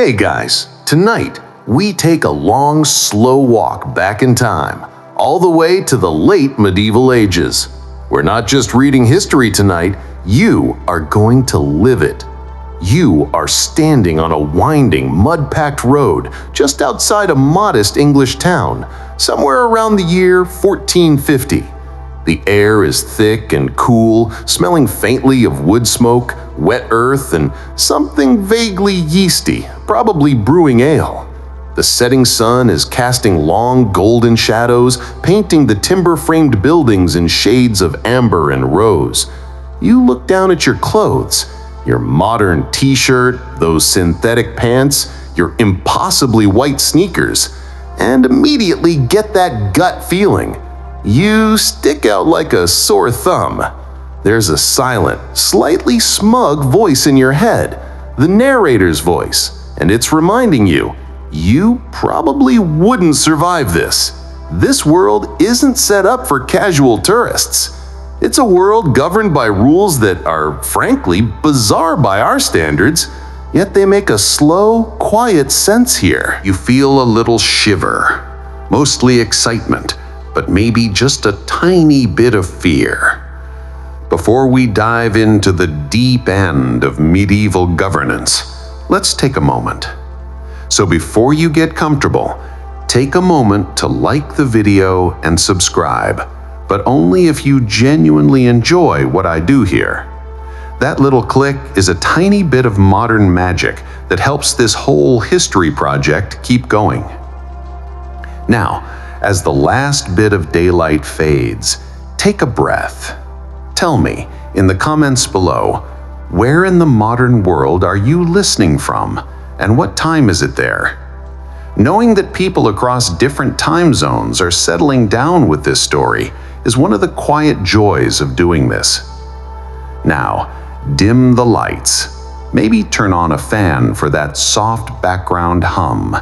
Hey guys, tonight we take a long, slow walk back in time, all the way to the late medieval ages. We're not just reading history tonight, you are going to live it. You are standing on a winding, mud-packed road just outside a modest English town, somewhere around the year 1450. The air is thick and cool, smelling faintly of wood smoke, wet earth, and something vaguely yeasty, probably brewing ale. The setting sun is casting long golden shadows, painting the timber-framed buildings in shades of amber and rose. You look down at your clothes, your modern t-shirt, those synthetic pants, your impossibly white sneakers, and immediately get that gut feeling. You stick out like a sore thumb. There's a silent, slightly smug voice in your head, the narrator's voice, and it's reminding you, you probably wouldn't survive this. This world isn't set up for casual tourists. It's a world governed by rules that are, frankly, bizarre by our standards, yet they make a slow, quiet sense here. You feel a little shiver, mostly excitement, but maybe just a tiny bit of fear. Before we dive into the deep end of medieval governance, let's take a moment. So before you get comfortable, take a moment to like the video and subscribe, but only if you genuinely enjoy what I do here. That little click is a tiny bit of modern magic that helps this whole history project keep going. Now, as the last bit of daylight fades, take a breath. Tell me, in the comments below, where in the modern world are you listening from, and what time is it there? Knowing that people across different time zones are settling down with this story is one of the quiet joys of doing this. Now, dim the lights. Maybe turn on a fan for that soft background hum.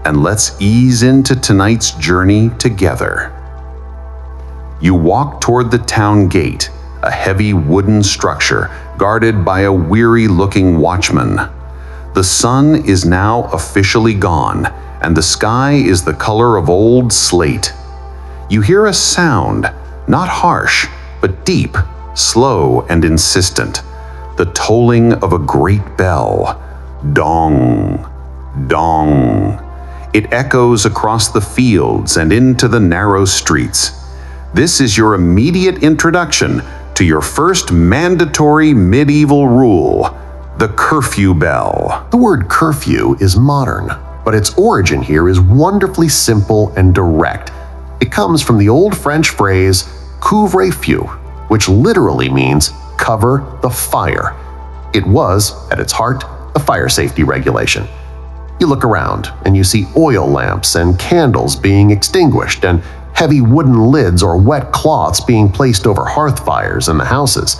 And let's ease into tonight's journey together. You walk toward the town gate, a heavy wooden structure guarded by a weary-looking watchman. The sun is now officially gone, and the sky is the color of old slate. You hear a sound, not harsh, but deep, slow, and insistent. The tolling of a great bell. Dong, dong. It echoes across the fields and into the narrow streets. This is your immediate introduction to your first mandatory medieval rule, the curfew bell. The word curfew is modern, but its origin here is wonderfully simple and direct. It comes from the old French phrase couvre-feu, which literally means cover the fire. It was, at its heart, a fire safety regulation. You look around and you see oil lamps and candles being extinguished and heavy wooden lids or wet cloths being placed over hearth fires in the houses.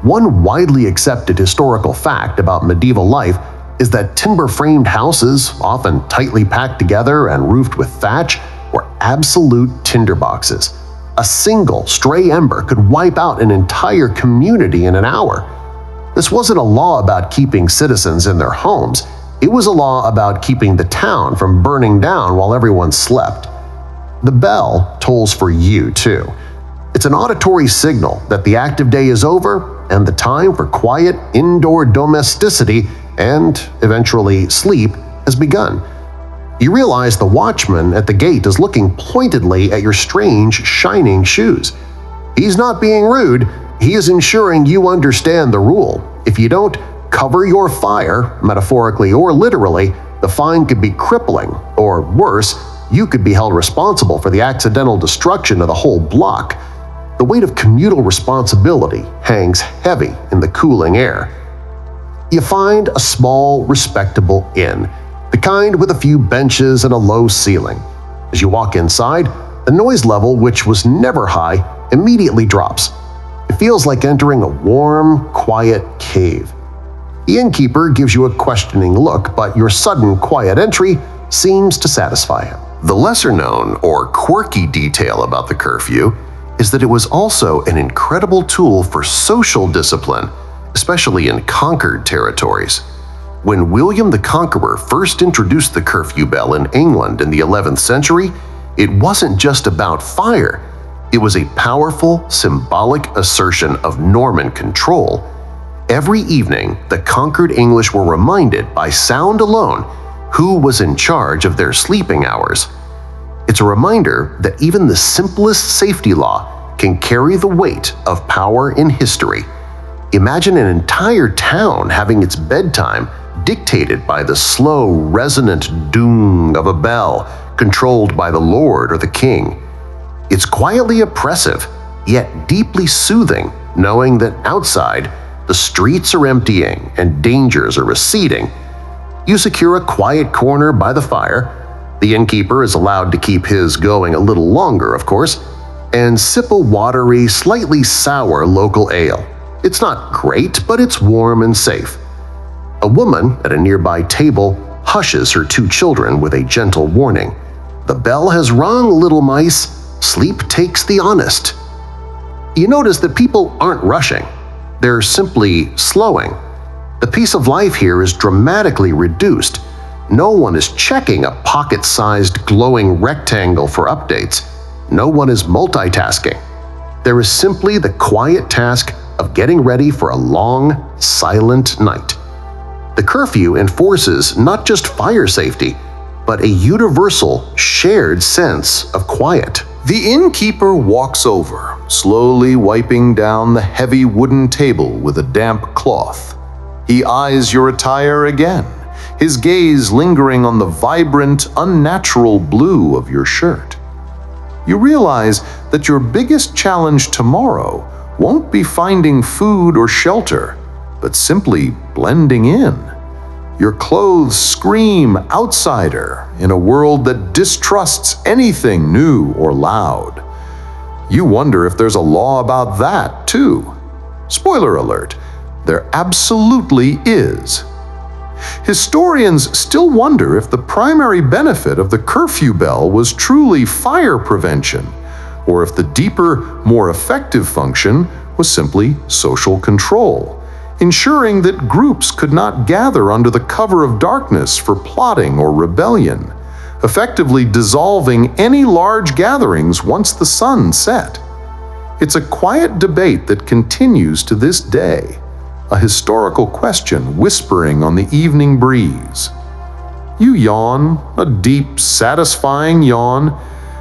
One widely accepted historical fact about medieval life is that timber-framed houses, often tightly packed together and roofed with thatch, were absolute tinderboxes. A single stray ember could wipe out an entire community in an hour. This wasn't a law about keeping citizens in their homes. It was a law about keeping the town from burning down while everyone slept. The bell tolls for you, too. It's an auditory signal that the active day is over and the time for quiet indoor domesticity and, eventually, sleep has begun. You realize the watchman at the gate is looking pointedly at your strange, shining shoes. He's not being rude, he is ensuring you understand the rule. If you don't cover your fire, metaphorically or literally, the fine could be crippling, or worse, you could be held responsible for the accidental destruction of the whole block. The weight of communal responsibility hangs heavy in the cooling air. You find a small, respectable inn, the kind with a few benches and a low ceiling. As you walk inside, the noise level, which was never high, immediately drops. It feels like entering a warm, quiet cave. The innkeeper gives you a questioning look, but your sudden quiet entry seems to satisfy him. The lesser-known or quirky detail about the curfew is that it was also an incredible tool for social discipline, especially in conquered territories. When William the Conqueror first introduced the curfew bell in England in the 11th century, it wasn't just about fire. It was a powerful, symbolic assertion of Norman control. Every evening, the conquered English were reminded by sound alone who was in charge of their sleeping hours. It's a reminder that even the simplest safety law can carry the weight of power in history. Imagine an entire town having its bedtime dictated by the slow, resonant doong of a bell controlled by the lord or the king. It's quietly oppressive, yet deeply soothing, knowing that outside, the streets are emptying and dangers are receding. You secure a quiet corner by the fire. The innkeeper is allowed to keep his going a little longer, of course, and sip a watery, slightly sour local ale. It's not great, but it's warm and safe. A woman at a nearby table hushes her 2 children with a gentle warning. "The bell has rung, little mice. Sleep takes the honest." You notice that people aren't rushing. They're simply slowing. The pace of life here is dramatically reduced. No one is checking a pocket-sized glowing rectangle for updates. No one is multitasking. There is simply the quiet task of getting ready for a long, silent night. The curfew enforces not just fire safety, but a universal, shared sense of quiet. The innkeeper walks over, slowly wiping down the heavy wooden table with a damp cloth. He eyes your attire again, his gaze lingering on the vibrant, unnatural blue of your shirt. You realize that your biggest challenge tomorrow won't be finding food or shelter, but simply blending in. Your clothes scream outsider in a world that distrusts anything new or loud. You wonder if there's a law about that, too. Spoiler alert, there absolutely is. Historians still wonder if the primary benefit of the curfew bell was truly fire prevention, or if the deeper, more effective function was simply social control, ensuring that groups could not gather under the cover of darkness for plotting or rebellion, effectively dissolving any large gatherings once the sun set. It's a quiet debate that continues to this day, a historical question whispering on the evening breeze. You yawn, a deep, satisfying yawn.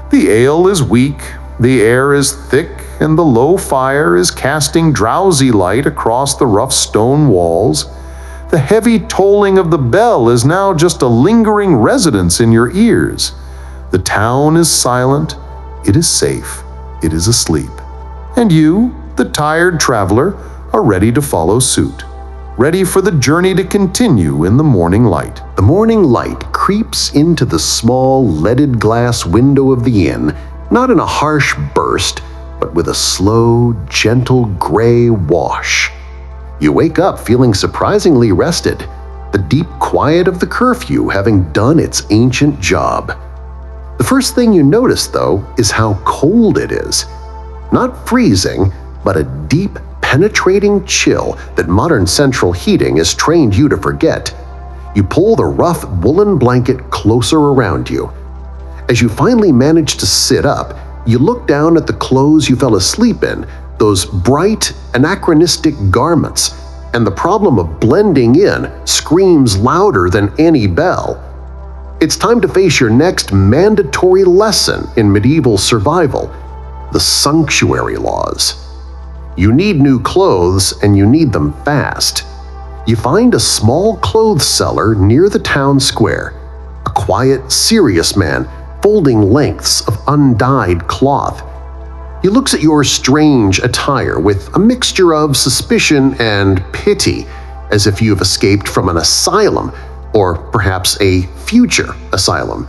The ale is weak, the air is thick, and the low fire is casting drowsy light across the rough stone walls. The heavy tolling of the bell is now just a lingering resonance in your ears. The town is silent, it is safe, it is asleep. And you, the tired traveler, are ready to follow suit, ready for the journey to continue in the morning light. The morning light creeps into the small, leaded glass window of the inn, not in a harsh burst, but with a slow, gentle gray wash. You wake up feeling surprisingly rested, the deep quiet of the curfew having done its ancient job. The first thing you notice, though, is how cold it is. Not freezing, but a deep, penetrating chill that modern central heating has trained you to forget. You pull the rough woolen blanket closer around you. As you finally manage to sit up, you look down at the clothes you fell asleep in, those bright, anachronistic garments, and the problem of blending in screams louder than any bell. It's time to face your next mandatory lesson in medieval survival: the sanctuary laws. You need new clothes, and you need them fast. You find a small clothes seller near the town square, a quiet, serious man folding lengths of undyed cloth. He looks at your strange attire with a mixture of suspicion and pity, as if you've escaped from an asylum, or perhaps a future asylum.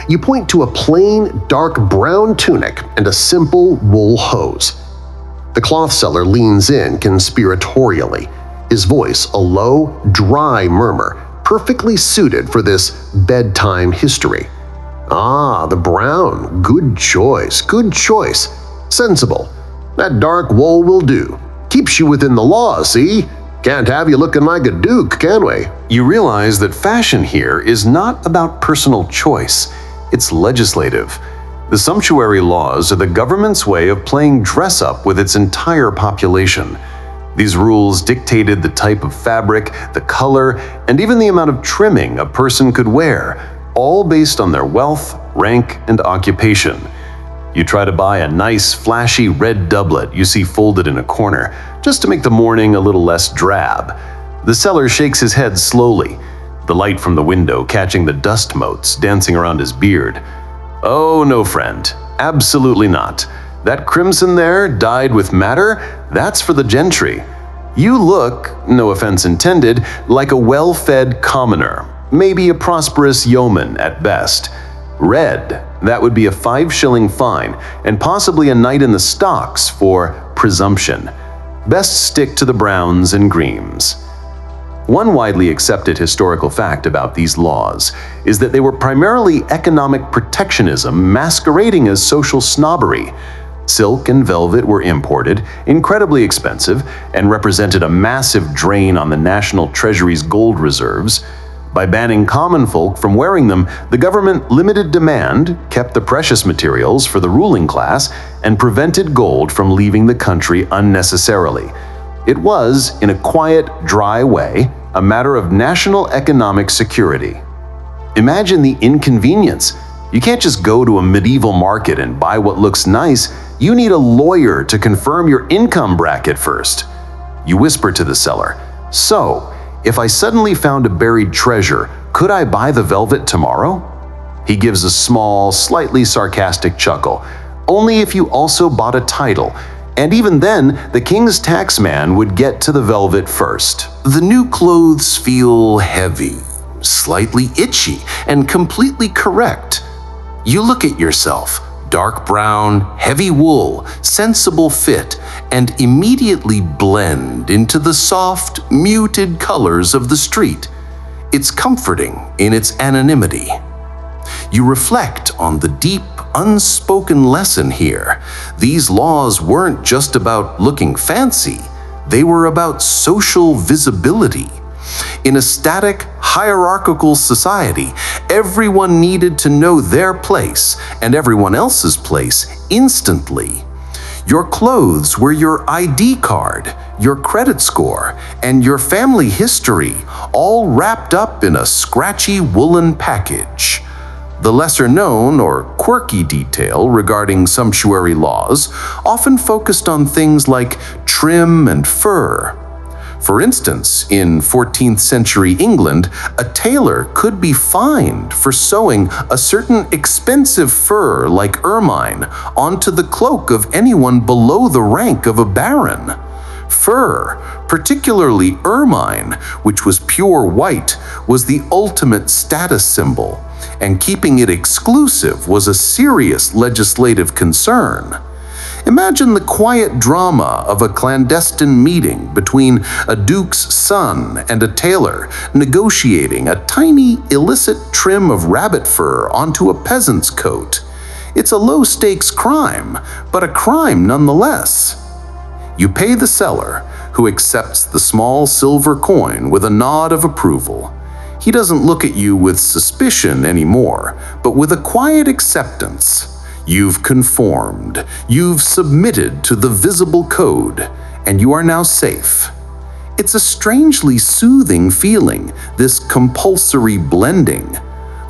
You point to a plain, dark brown tunic and a simple wool hose. The cloth seller leans in conspiratorially, his voice a low, dry murmur, perfectly suited for this bedtime history. "Ah, the brown. Good choice, good choice. Sensible. That dark wool will do. Keeps you within the law, see? Can't have you looking like a duke, can we? You realize that fashion here is not about personal choice, it's legislative. The sumptuary laws are the government's way of playing dress-up with its entire population. These rules dictated the type of fabric, the color, and even the amount of trimming a person could wear, all based on their wealth, rank, and occupation. You try to buy a nice, flashy red doublet you see folded in a corner, just to make the morning a little less drab. The seller shakes his head slowly, the light from the window catching the dust motes dancing around his beard. Oh, no, friend, absolutely not. That crimson there, dyed with madder, that's for the gentry. You look, no offense intended, like a well-fed commoner, maybe a prosperous yeoman at best. Red, that would be a 5-shilling fine, and possibly a night in the stocks for presumption. Best stick to the browns and greens. One widely accepted historical fact about these laws is that they were primarily economic protectionism masquerading as social snobbery. Silk and velvet were imported, incredibly expensive, and represented a massive drain on the national treasury's gold reserves. By banning common folk from wearing them, the government limited demand, kept the precious materials for the ruling class, and prevented gold from leaving the country unnecessarily. It was, in a quiet, dry way, a matter of national economic security. Imagine the inconvenience. You can't just go to a medieval market and buy what looks nice. You need a lawyer to confirm your income bracket first. You whisper to the seller, "So, if I suddenly found a buried treasure, could I buy the velvet tomorrow?" He gives a small, slightly sarcastic chuckle. "Only if you also bought a title. And even then, the king's taxman would get to the velvet first." The new clothes feel heavy, slightly itchy, and completely correct. You look at yourself, dark brown, heavy wool, sensible fit, and immediately blend into the soft, muted colors of the street. It's comforting in its anonymity. You reflect on the deep, unspoken lesson here. These laws weren't just about looking fancy, they were about social visibility. In a static, hierarchical society, everyone needed to know their place and everyone else's place instantly. Your clothes were your ID card, your credit score, and your family history, all wrapped up in a scratchy woolen package. The lesser-known or quirky detail regarding sumptuary laws often focused on things like trim and fur. For instance, in 14th century England, a tailor could be fined for sewing a certain expensive fur like ermine onto the cloak of anyone below the rank of a baron. Fur, particularly ermine, which was pure white, was the ultimate status symbol, and keeping it exclusive was a serious legislative concern. Imagine the quiet drama of a clandestine meeting between a duke's son and a tailor negotiating a tiny, illicit trim of rabbit fur onto a peasant's coat. It's a low-stakes crime, but a crime nonetheless. You pay the seller, who accepts the small silver coin with a nod of approval. He doesn't look at you with suspicion anymore, but with a quiet acceptance. You've conformed, you've submitted to the visible code, and you are now safe. It's a strangely soothing feeling, this compulsory blending.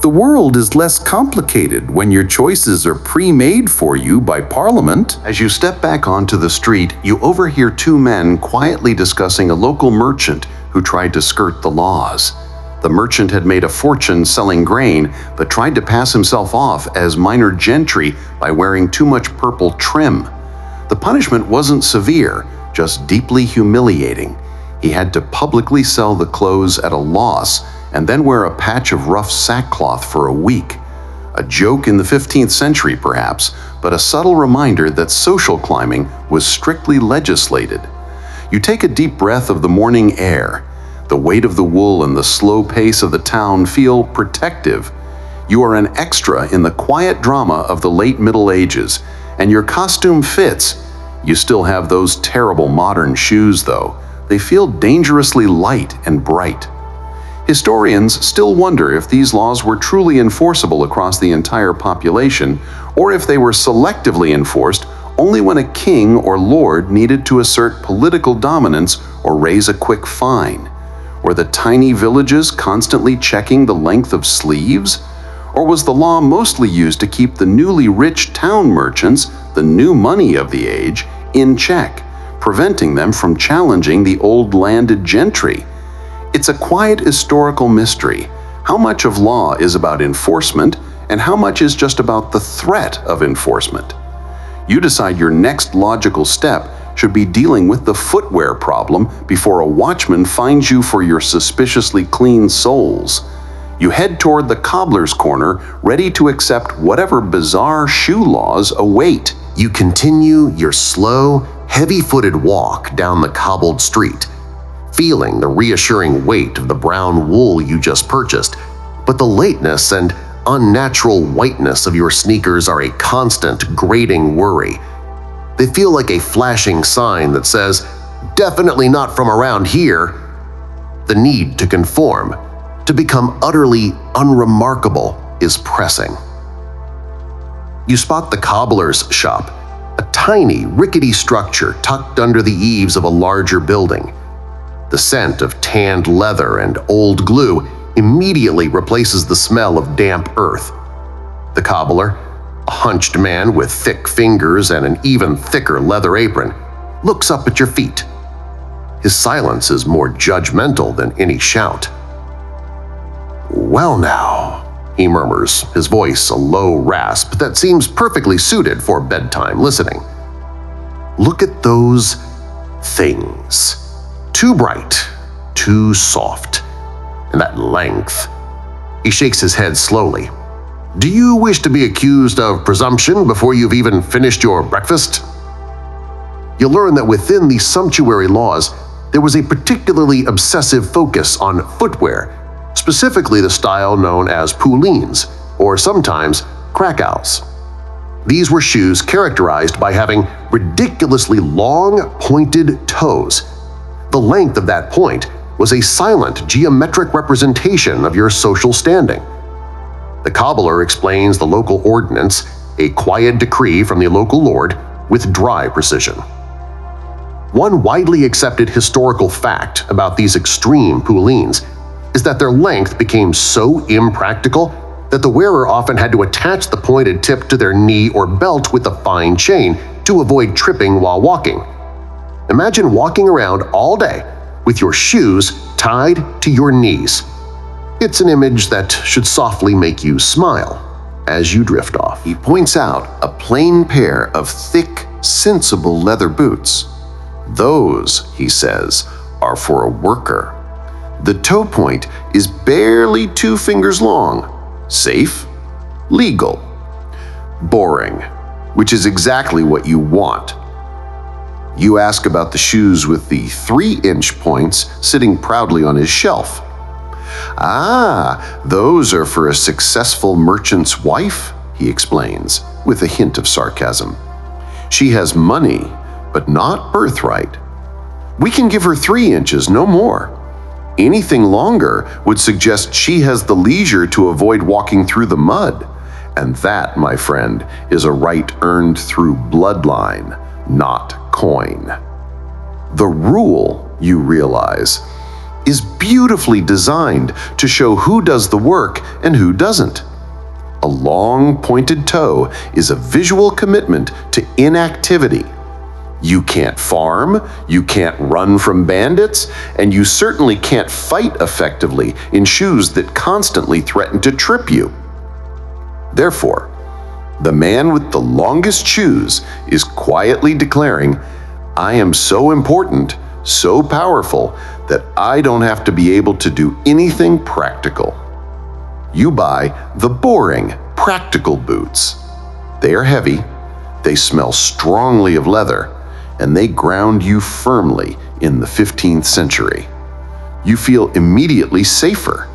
The world is less complicated when your choices are pre-made for you by Parliament. As you step back onto the street, you overhear two men quietly discussing a local merchant who tried to skirt the laws. The merchant had made a fortune selling grain, but tried to pass himself off as minor gentry by wearing too much purple trim. The punishment wasn't severe, just deeply humiliating. He had to publicly sell the clothes at a loss and then wear a patch of rough sackcloth for a week. A joke in the 15th century, perhaps, but a subtle reminder that social climbing was strictly legislated. You take a deep breath of the morning air. The weight of the wool and the slow pace of the town feel protective. You are an extra in the quiet drama of the late Middle Ages, and your costume fits. You still have those terrible modern shoes, though. they feel dangerously light and bright. Historians still wonder if these laws were truly enforceable across the entire population, or if they were selectively enforced only when a king or lord needed to assert political dominance or raise a quick fine. Were the tiny villages constantly checking the length of sleeves? Or was the law mostly used to keep the newly rich town merchants, the new money of the age, in check, preventing them from challenging the old landed gentry? It's a quiet historical mystery. How much of law is about enforcement, and how much is just about the threat of enforcement? You decide your next logical step should be dealing with the footwear problem before a watchman finds you for your suspiciously clean soles. You head toward the cobbler's corner, ready to accept whatever bizarre shoe laws await. You continue your slow, heavy-footed walk down the cobbled street, feeling the reassuring weight of the brown wool you just purchased, but the lateness and unnatural whiteness of your sneakers are a constant, grating worry. They feel like a flashing sign that says, "Definitely not from around here." The need to conform, to become utterly unremarkable, is pressing. You spot the cobbler's shop, a tiny, rickety structure tucked under the eaves of a larger building. The scent of tanned leather and old glue immediately replaces the smell of damp earth. The cobbler, a hunched man with thick fingers and an even thicker leather apron, looks up at your feet. His silence is more judgmental than any shout. "Well now," he murmurs, his voice a low rasp that seems perfectly suited for bedtime listening. "Look at those things. Too bright, too soft. And that length." He shakes his head slowly. "Do you wish to be accused of presumption before you've even finished your breakfast?" You learn that within the sumptuary laws, there was a particularly obsessive focus on footwear, specifically the style known as poulines, or sometimes krakows. These were shoes characterized by having ridiculously long, pointed toes. The length of that point was a silent geometric representation of your social standing. The cobbler explains the local ordinance, a quiet decree from the local lord, with dry precision. One widely accepted historical fact about these extreme poulines is that their length became so impractical that the wearer often had to attach the pointed tip to their knee or belt with a fine chain to avoid tripping while walking. Imagine walking around all day with your shoes tied to your knees. It's an image that should softly make you smile as you drift off. He points out a plain pair of thick, sensible leather boots. Those, he says, are for a worker. The toe point is barely 2 fingers long. Safe, legal, boring, which is exactly what you want. You ask about the shoes with the 3-inch points sitting proudly on his shelf. "Ah, those are for a successful merchant's wife," he explains, with a hint of sarcasm. "She has money, but not birthright. We can give her 3 inches, no more. Anything longer would suggest she has the leisure to avoid walking through the mud. And that, my friend, is a right earned through bloodline, not coin." The rule, you realize, is beautifully designed to show who does the work and who doesn't. A long, pointed toe is a visual commitment to inactivity. You can't farm, you can't run from bandits, and you certainly can't fight effectively in shoes that constantly threaten to trip you. Therefore, the man with the longest shoes is quietly declaring, "I am so important, so powerful, that I don't have to be able to do anything practical." You buy the boring, practical boots. They are heavy, they smell strongly of leather, and they ground you firmly in the 15th century. You feel immediately safer,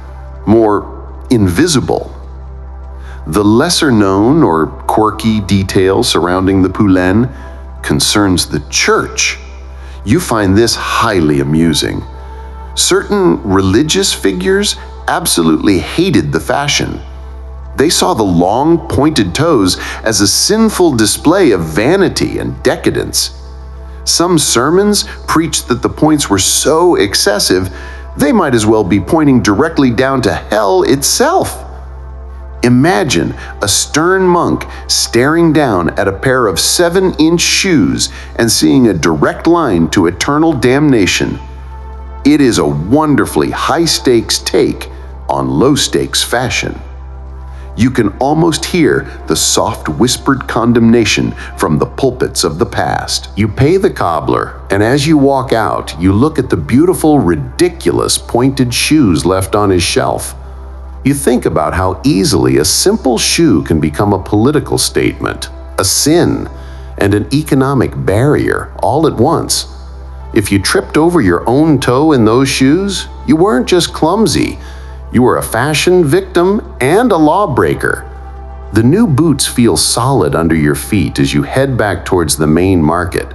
more invisible. The lesser-known or quirky detail surrounding the poulain concerns the church. You find this highly amusing. Certain religious figures absolutely hated the fashion. They saw the long, pointed toes as a sinful display of vanity and decadence. Some sermons preached that the points were so excessive, they might as well be pointing directly down to hell itself. Imagine a stern monk staring down at a pair of 7-inch shoes and seeing a direct line to eternal damnation. It is a wonderfully high-stakes take on low-stakes fashion. You can almost hear the soft whispered condemnation from the pulpits of the past. You pay the cobbler, and as you walk out, you look at the beautiful, ridiculous pointed shoes left on his shelf. You think about how easily a simple shoe can become a political statement, a sin, and an economic barrier all at once. If you tripped over your own toe in those shoes, you weren't just clumsy. You were a fashion victim and a lawbreaker. The new boots feel solid under your feet as you head back towards the main market.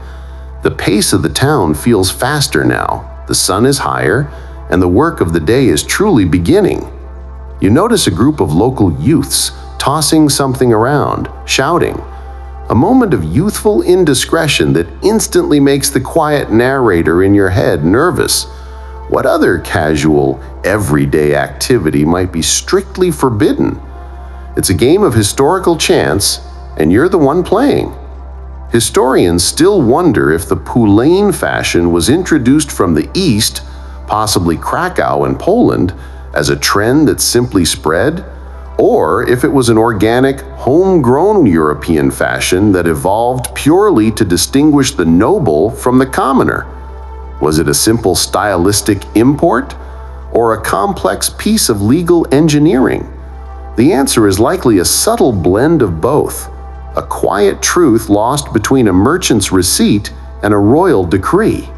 The pace of the town feels faster now, the sun is higher, and the work of the day is truly beginning. You notice a group of local youths tossing something around, shouting. A moment of youthful indiscretion that instantly makes the quiet narrator in your head nervous. What other casual, everyday activity might be strictly forbidden? It's a game of historical chance, and you're the one playing. Historians still wonder if the poulain fashion was introduced from the East, possibly Krakow in Poland, as a trend that simply spread, or if it was an organic, homegrown European fashion that evolved purely to distinguish the noble from the commoner. Was it a simple stylistic import, or a complex piece of legal engineering? The answer is likely a subtle blend of both, a quiet truth lost between a merchant's receipt and a royal decree.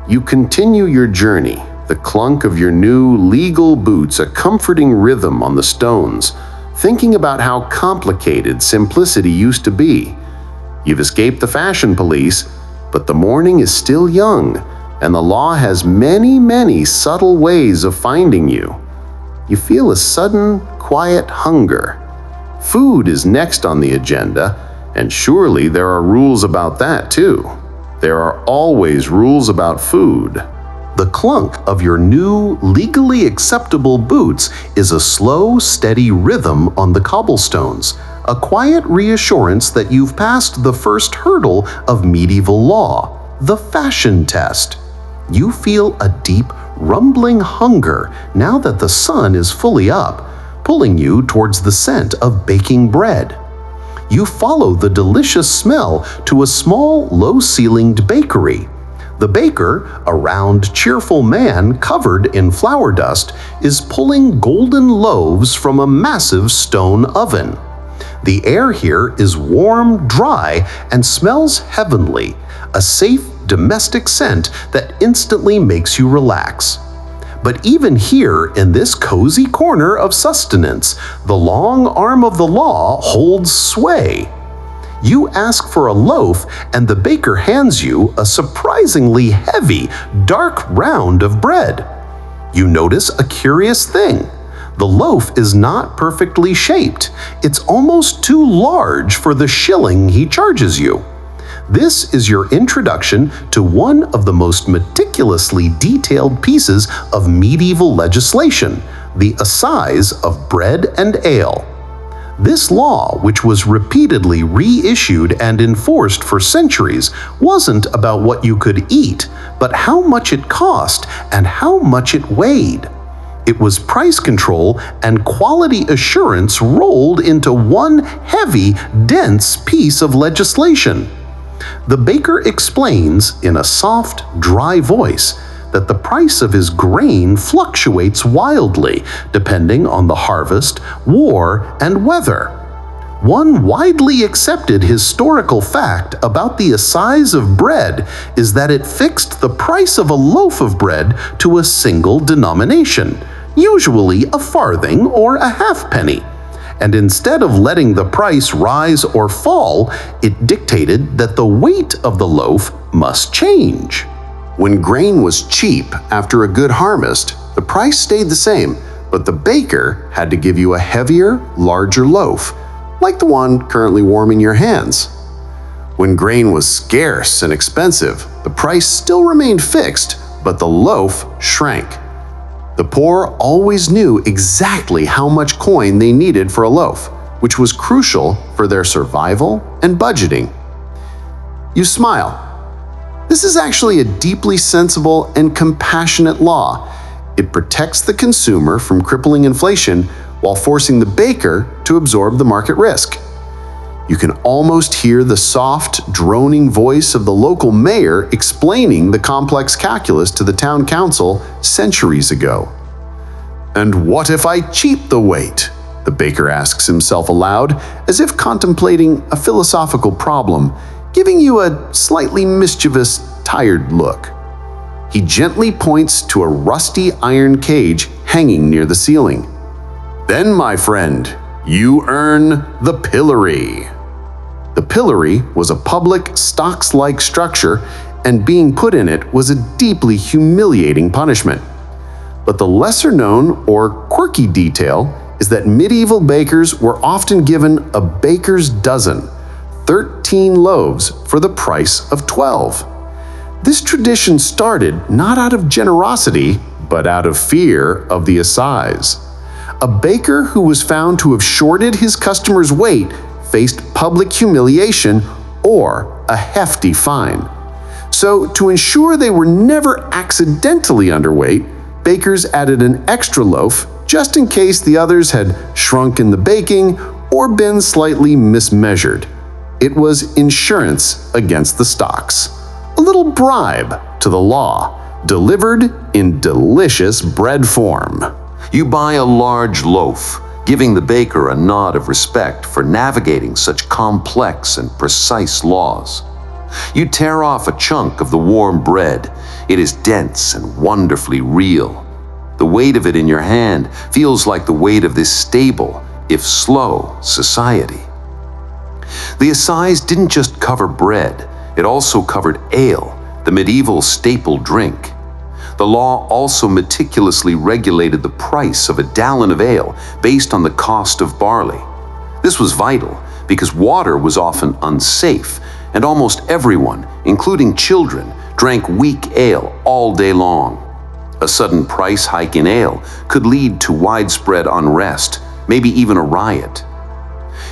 You continue your journey, the clunk of your new legal boots a comforting rhythm on the stones, thinking about how complicated simplicity used to be. You've escaped the fashion police, but the morning is still young, and the law has many, many subtle ways of finding you. You feel a sudden, quiet hunger. Food is next on the agenda, and surely there are rules about that too. There are always rules about food. The clunk of your new, legally acceptable boots is a slow, steady rhythm on the cobblestones, a quiet reassurance that you've passed the first hurdle of medieval law, the fashion test. You feel a deep, rumbling hunger now that the sun is fully up, pulling you towards the scent of baking bread. You follow the delicious smell to a small, low-ceilinged bakery. The baker, a round, cheerful man covered in flour dust, is pulling golden loaves from a massive stone oven. The air here is warm, dry, and smells heavenly, a safe, domestic scent that instantly makes you relax. But even here, in this cozy corner of sustenance, the long arm of the law holds sway. You ask for a loaf, and the baker hands you a surprisingly heavy, dark round of bread. You notice a curious thing. The loaf is not perfectly shaped. It's almost too large for the shilling he charges you. This is your introduction to one of the most meticulously detailed pieces of medieval legislation, the assize of bread and ale. This law, which was repeatedly reissued and enforced for centuries, wasn't about what you could eat, but how much it cost and how much it weighed. It was price control and quality assurance rolled into one heavy, dense piece of legislation. The baker explains in a soft, dry voice that the price of his grain fluctuates wildly depending on the harvest, war, and weather. One widely accepted historical fact about the assize of bread is that it fixed the price of a loaf of bread to a single denomination, usually a farthing or a halfpenny. And instead of letting the price rise or fall, it dictated that the weight of the loaf must change. When grain was cheap after a good harvest, the price stayed the same, but the baker had to give you a heavier, larger loaf, like the one currently warming your hands. When grain was scarce and expensive, the price still remained fixed, but the loaf shrank. The poor always knew exactly how much coin they needed for a loaf, which was crucial for their survival and budgeting. You smile. This is actually a deeply sensible and compassionate law. It protects the consumer from crippling inflation while forcing the baker to absorb the market risk. You can almost hear the soft, droning voice of the local mayor explaining the complex calculus to the town council centuries ago. "And what if I cheat the weight?" the baker asks himself aloud, as if contemplating a philosophical problem, giving you a slightly mischievous, tired look. He gently points to a rusty iron cage hanging near the ceiling. "Then, my friend, you earn the pillory." The pillory was a public, stocks-like structure, and being put in it was a deeply humiliating punishment. But the lesser-known or quirky detail is that medieval bakers were often given a baker's dozen, 13 loaves for the price of 12. This tradition started not out of generosity, but out of fear of the assize. A baker who was found to have shorted his customers' weight faced public humiliation or a hefty fine. So, to ensure they were never accidentally underweight, bakers added an extra loaf just in case the others had shrunk in the baking or been slightly mismeasured. It was insurance against the stocks. A little bribe to the law, delivered in delicious bread form. You buy a large loaf, giving the baker a nod of respect for navigating such complex and precise laws. You tear off a chunk of the warm bread. It is dense and wonderfully real. The weight of it in your hand feels like the weight of this stable, if slow, society. The assize didn't just cover bread, it also covered ale, the medieval staple drink. The law also meticulously regulated the price of a gallon of ale based on the cost of barley. This was vital because water was often unsafe, and almost everyone, including children, drank weak ale all day long. A sudden price hike in ale could lead to widespread unrest, maybe even a riot.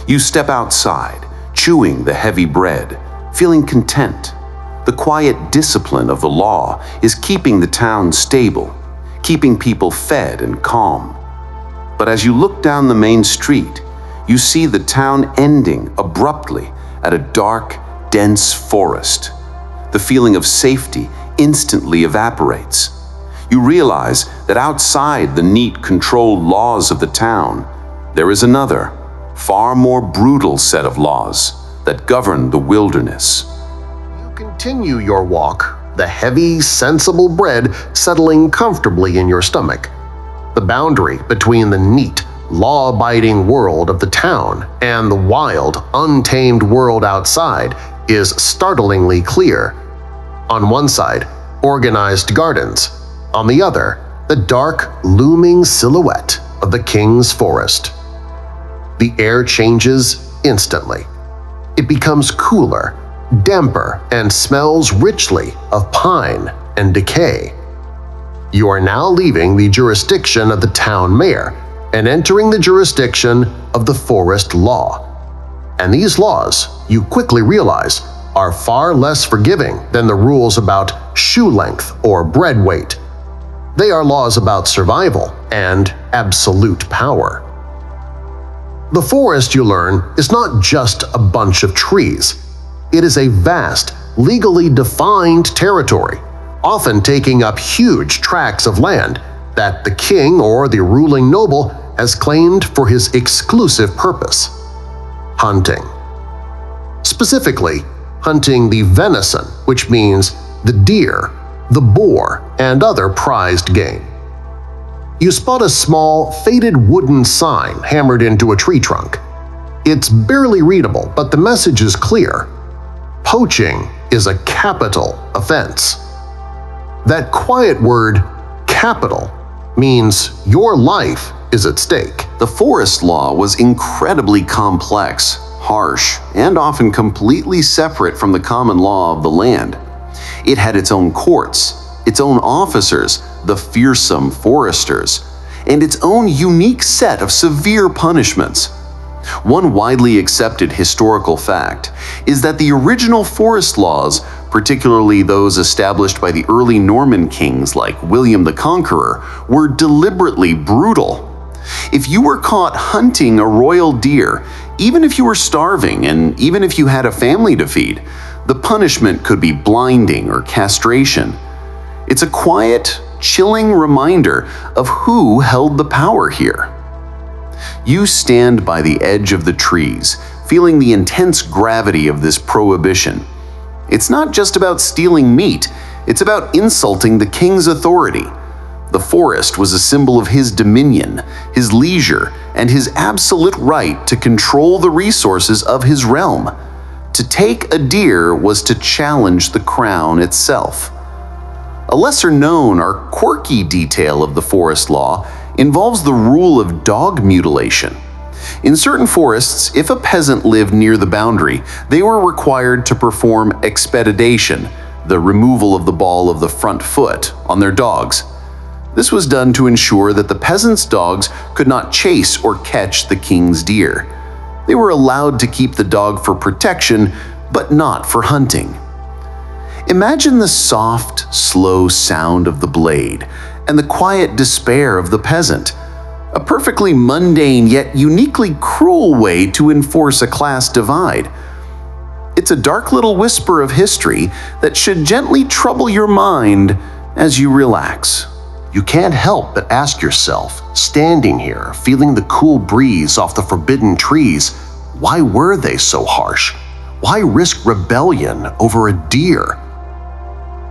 You step outside, chewing the heavy bread, feeling content. The quiet discipline of the law is keeping the town stable, keeping people fed and calm. But as you look down the main street, you see the town ending abruptly at a dark, dense forest. The feeling of safety instantly evaporates. You realize that outside the neat, controlled laws of the town, there is another, far more brutal set of laws that govern the wilderness. Continue your walk, the heavy, sensible bread settling comfortably in your stomach. The boundary between the neat, law-abiding world of the town and the wild, untamed world outside is startlingly clear. On one side, organized gardens. On the other, the dark, looming silhouette of the king's forest. The air changes instantly. It becomes cooler, damper, and smells richly of pine and decay. You are now leaving the jurisdiction of the town mayor and entering the jurisdiction of the forest law. And these laws, you quickly realize, are far less forgiving than the rules about shoe length or bread weight. They are laws about survival and absolute power. The forest, you learn, is not just a bunch of trees. It is a vast, legally defined territory, often taking up huge tracts of land that the king or the ruling noble has claimed for his exclusive purpose: hunting. Specifically, hunting the venison, which means the deer, the boar, and other prized game. You spot a small, faded wooden sign hammered into a tree trunk. It's barely readable, but the message is clear. Poaching is a capital offense. That quiet word, capital, means your life is at stake. The forest law was incredibly complex, harsh, and often completely separate from the common law of the land. It had its own courts, its own officers, the fearsome foresters, and its own unique set of severe punishments. One widely accepted historical fact is that the original forest laws, particularly those established by the early Norman kings like William the Conqueror, were deliberately brutal. If you were caught hunting a royal deer, even if you were starving and even if you had a family to feed, the punishment could be blinding or castration. It's a quiet, chilling reminder of who held the power here. You stand by the edge of the trees, feeling the intense gravity of this prohibition. It's not just about stealing meat, it's about insulting the king's authority. The forest was a symbol of his dominion, his leisure, and his absolute right to control the resources of his realm. To take a deer was to challenge the crown itself. A lesser-known or quirky detail of the forest law involves the rule of dog mutilation. In certain forests, if a peasant lived near the boundary, they were required to perform expedition, the removal of the ball of the front foot, on their dogs. This was done to ensure that the peasants' dogs could not chase or catch the king's deer. They were allowed to keep the dog for protection, but not for hunting. Imagine the soft, slow sound of the blade and the quiet despair of the peasant. A perfectly mundane yet uniquely cruel way to enforce a class divide. It's a dark little whisper of history that should gently trouble your mind as you relax. You can't help but ask yourself, standing here, feeling the cool breeze off the forbidden trees, why were they so harsh? Why risk rebellion over a deer?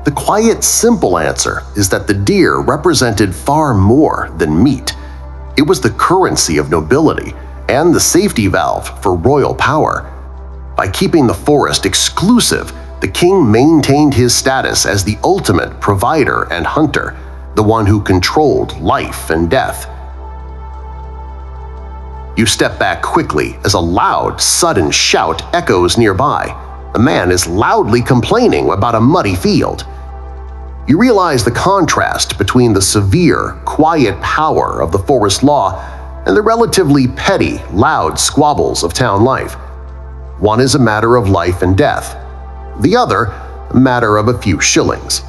The quiet, simple answer is that the deer represented far more than meat. It was the currency of nobility and the safety valve for royal power. By keeping the forest exclusive, the king maintained his status as the ultimate provider and hunter, the one who controlled life and death. You step back quickly as a loud, sudden shout echoes nearby. A man is loudly complaining about a muddy field. You realize the contrast between the severe, quiet power of the forest law and the relatively petty, loud squabbles of town life. One is a matter of life and death. The other, a matter of a few shillings.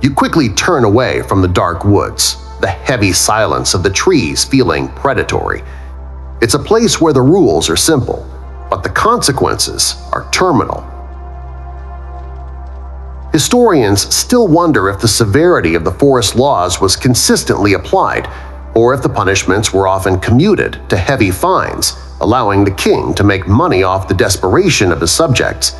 You quickly turn away from the dark woods, the heavy silence of the trees feeling predatory. It's a place where the rules are simple, but the consequences are terminal. Historians still wonder if the severity of the forest laws was consistently applied, or if the punishments were often commuted to heavy fines, allowing the king to make money off the desperation of his subjects.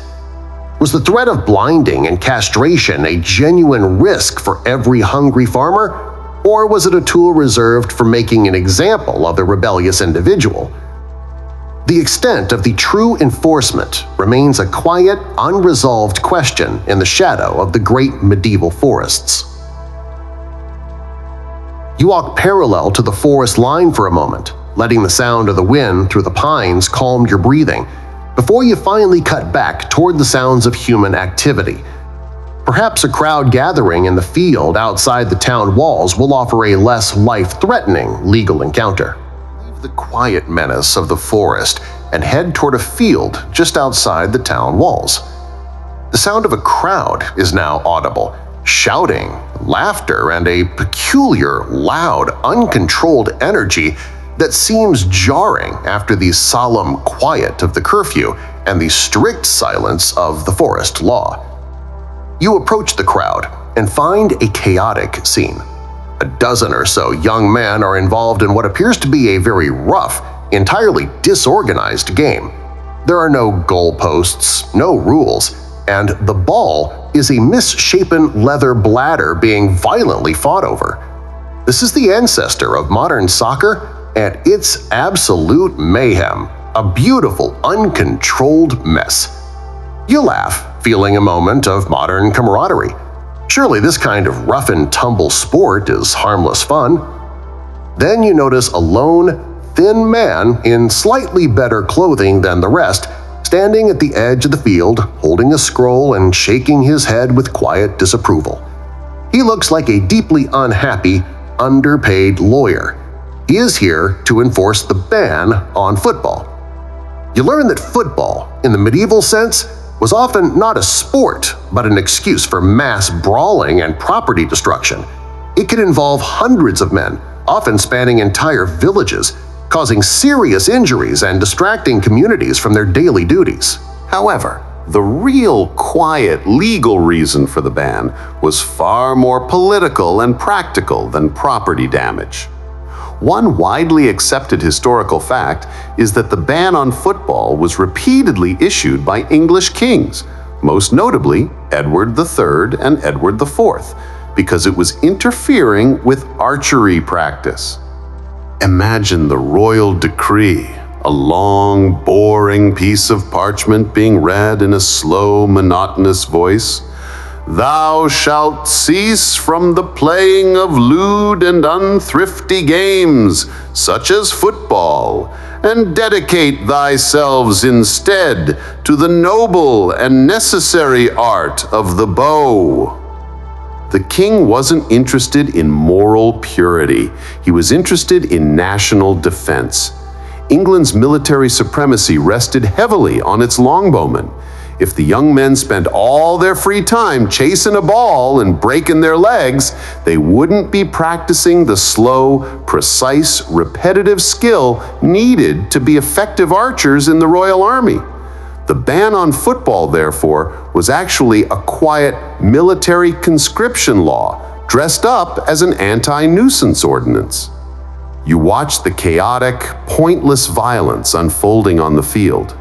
Was the threat of blinding and castration a genuine risk for every hungry farmer, or was it a tool reserved for making an example of a rebellious individual? The extent of the true enforcement remains a quiet, unresolved question in the shadow of the great medieval forests. You walk parallel to the forest line for a moment, letting the sound of the wind through the pines calm your breathing, before you finally cut back toward the sounds of human activity. Perhaps a crowd gathering in the field outside the town walls will offer a less life-threatening legal encounter. Leave the quiet menace of the forest and head toward a field just outside the town walls. The sound of a crowd is now audible, shouting, laughter, and a peculiar, loud, uncontrolled energy that seems jarring after the solemn quiet of the curfew and the strict silence of the forest law. You approach the crowd and find a chaotic scene. A dozen or so young men are involved in what appears to be a very rough, entirely disorganized game. There are no goalposts, no rules, and the ball is a misshapen leather bladder being violently fought over. This is the ancestor of modern soccer, and it's absolute mayhem, a beautiful, uncontrolled mess. You laugh, feeling a moment of modern camaraderie. Surely this kind of rough-and-tumble sport is harmless fun. Then you notice a lone, thin man in slightly better clothing than the rest, standing at the edge of the field, holding a scroll and shaking his head with quiet disapproval. He looks like a deeply unhappy, underpaid lawyer. He is here to enforce the ban on football. You learn that football, in the medieval sense, was often not a sport, but an excuse for mass brawling and property destruction. It could involve hundreds of men, often spanning entire villages, causing serious injuries and distracting communities from their daily duties. However, the real, quiet, legal reason for the ban was far more political and practical than property damage. One widely accepted historical fact is that the ban on football was repeatedly issued by English kings, most notably Edward III and Edward IV, because it was interfering with archery practice. Imagine the royal decree, a long, boring piece of parchment being read in a slow, monotonous voice. "Thou shalt cease from the playing of lewd and unthrifty games, such as football, and dedicate thyselves instead to the noble and necessary art of the bow." The king wasn't interested in moral purity. He was interested in national defense. England's military supremacy rested heavily on its longbowmen. If the young men spent all their free time chasing a ball and breaking their legs, they wouldn't be practicing the slow, precise, repetitive skill needed to be effective archers in the Royal Army. The ban on football, therefore, was actually a quiet military conscription law dressed up as an anti-nuisance ordinance. You watch the chaotic, pointless violence unfolding on the field.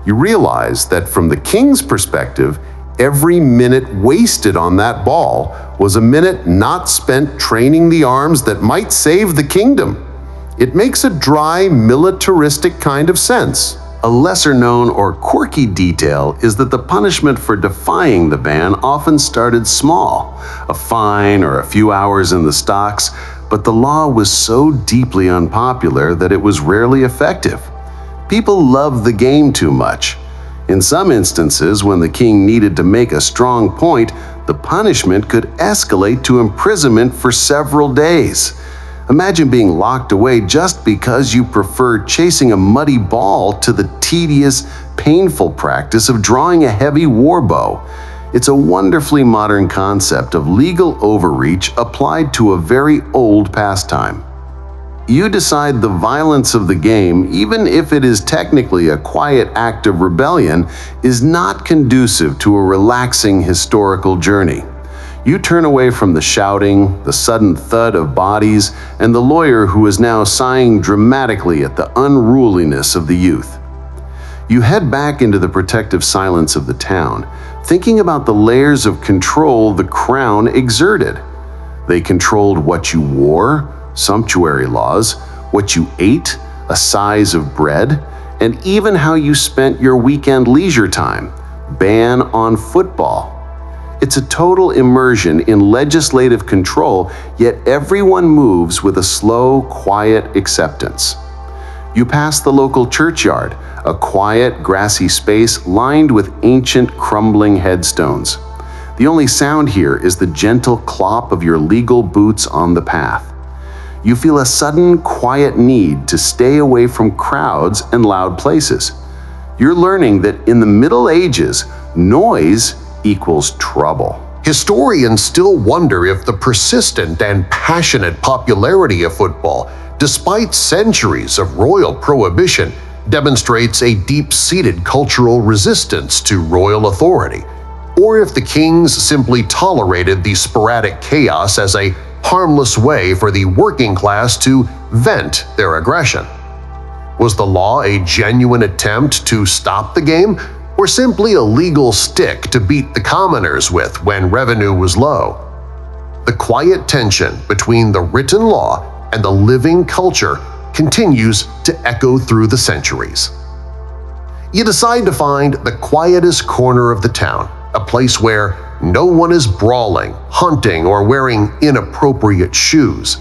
You realize that from the king's perspective, every minute wasted on that ball was a minute not spent training the arms that might save the kingdom. It makes a dry, militaristic kind of sense. A lesser-known or quirky detail is that the punishment for defying the ban often started small, a fine or a few hours in the stocks, but the law was so deeply unpopular that it was rarely effective. People loved the game too much. In some instances, when the king needed to make a strong point, the punishment could escalate to imprisonment for several days. Imagine being locked away just because you preferred chasing a muddy ball to the tedious, painful practice of drawing a heavy war bow. It's a wonderfully modern concept of legal overreach applied to a very old pastime. You decide the violence of the game, even if it is technically a quiet act of rebellion, is not conducive to a relaxing historical journey. You turn away from the shouting, the sudden thud of bodies, and the lawyer who is now sighing dramatically at the unruliness of the youth. You head back into the protective silence of the town, thinking about the layers of control the crown exerted. They controlled what you wore, sumptuary laws, what you ate, a size of bread, and even how you spent your weekend leisure time. Ban on football. It's a total immersion in legislative control, yet everyone moves with a slow, quiet acceptance. You pass the local churchyard, a quiet, grassy space lined with ancient, crumbling headstones. The only sound here is the gentle clop of your legal boots on the path. You feel a sudden, quiet need to stay away from crowds and loud places. You're learning that in the Middle Ages, noise equals trouble. Historians still wonder if the persistent and passionate popularity of football, despite centuries of royal prohibition, demonstrates a deep-seated cultural resistance to royal authority, or if the kings simply tolerated the sporadic chaos as a harmless way for the working class to vent their aggression. Was the law a genuine attempt to stop the game, or simply a legal stick to beat the commoners with when revenue was low? The quiet tension between the written law and the living culture continues to echo through the centuries. You decide to find the quietest corner of the town, a place where no one is brawling, hunting, or wearing inappropriate shoes.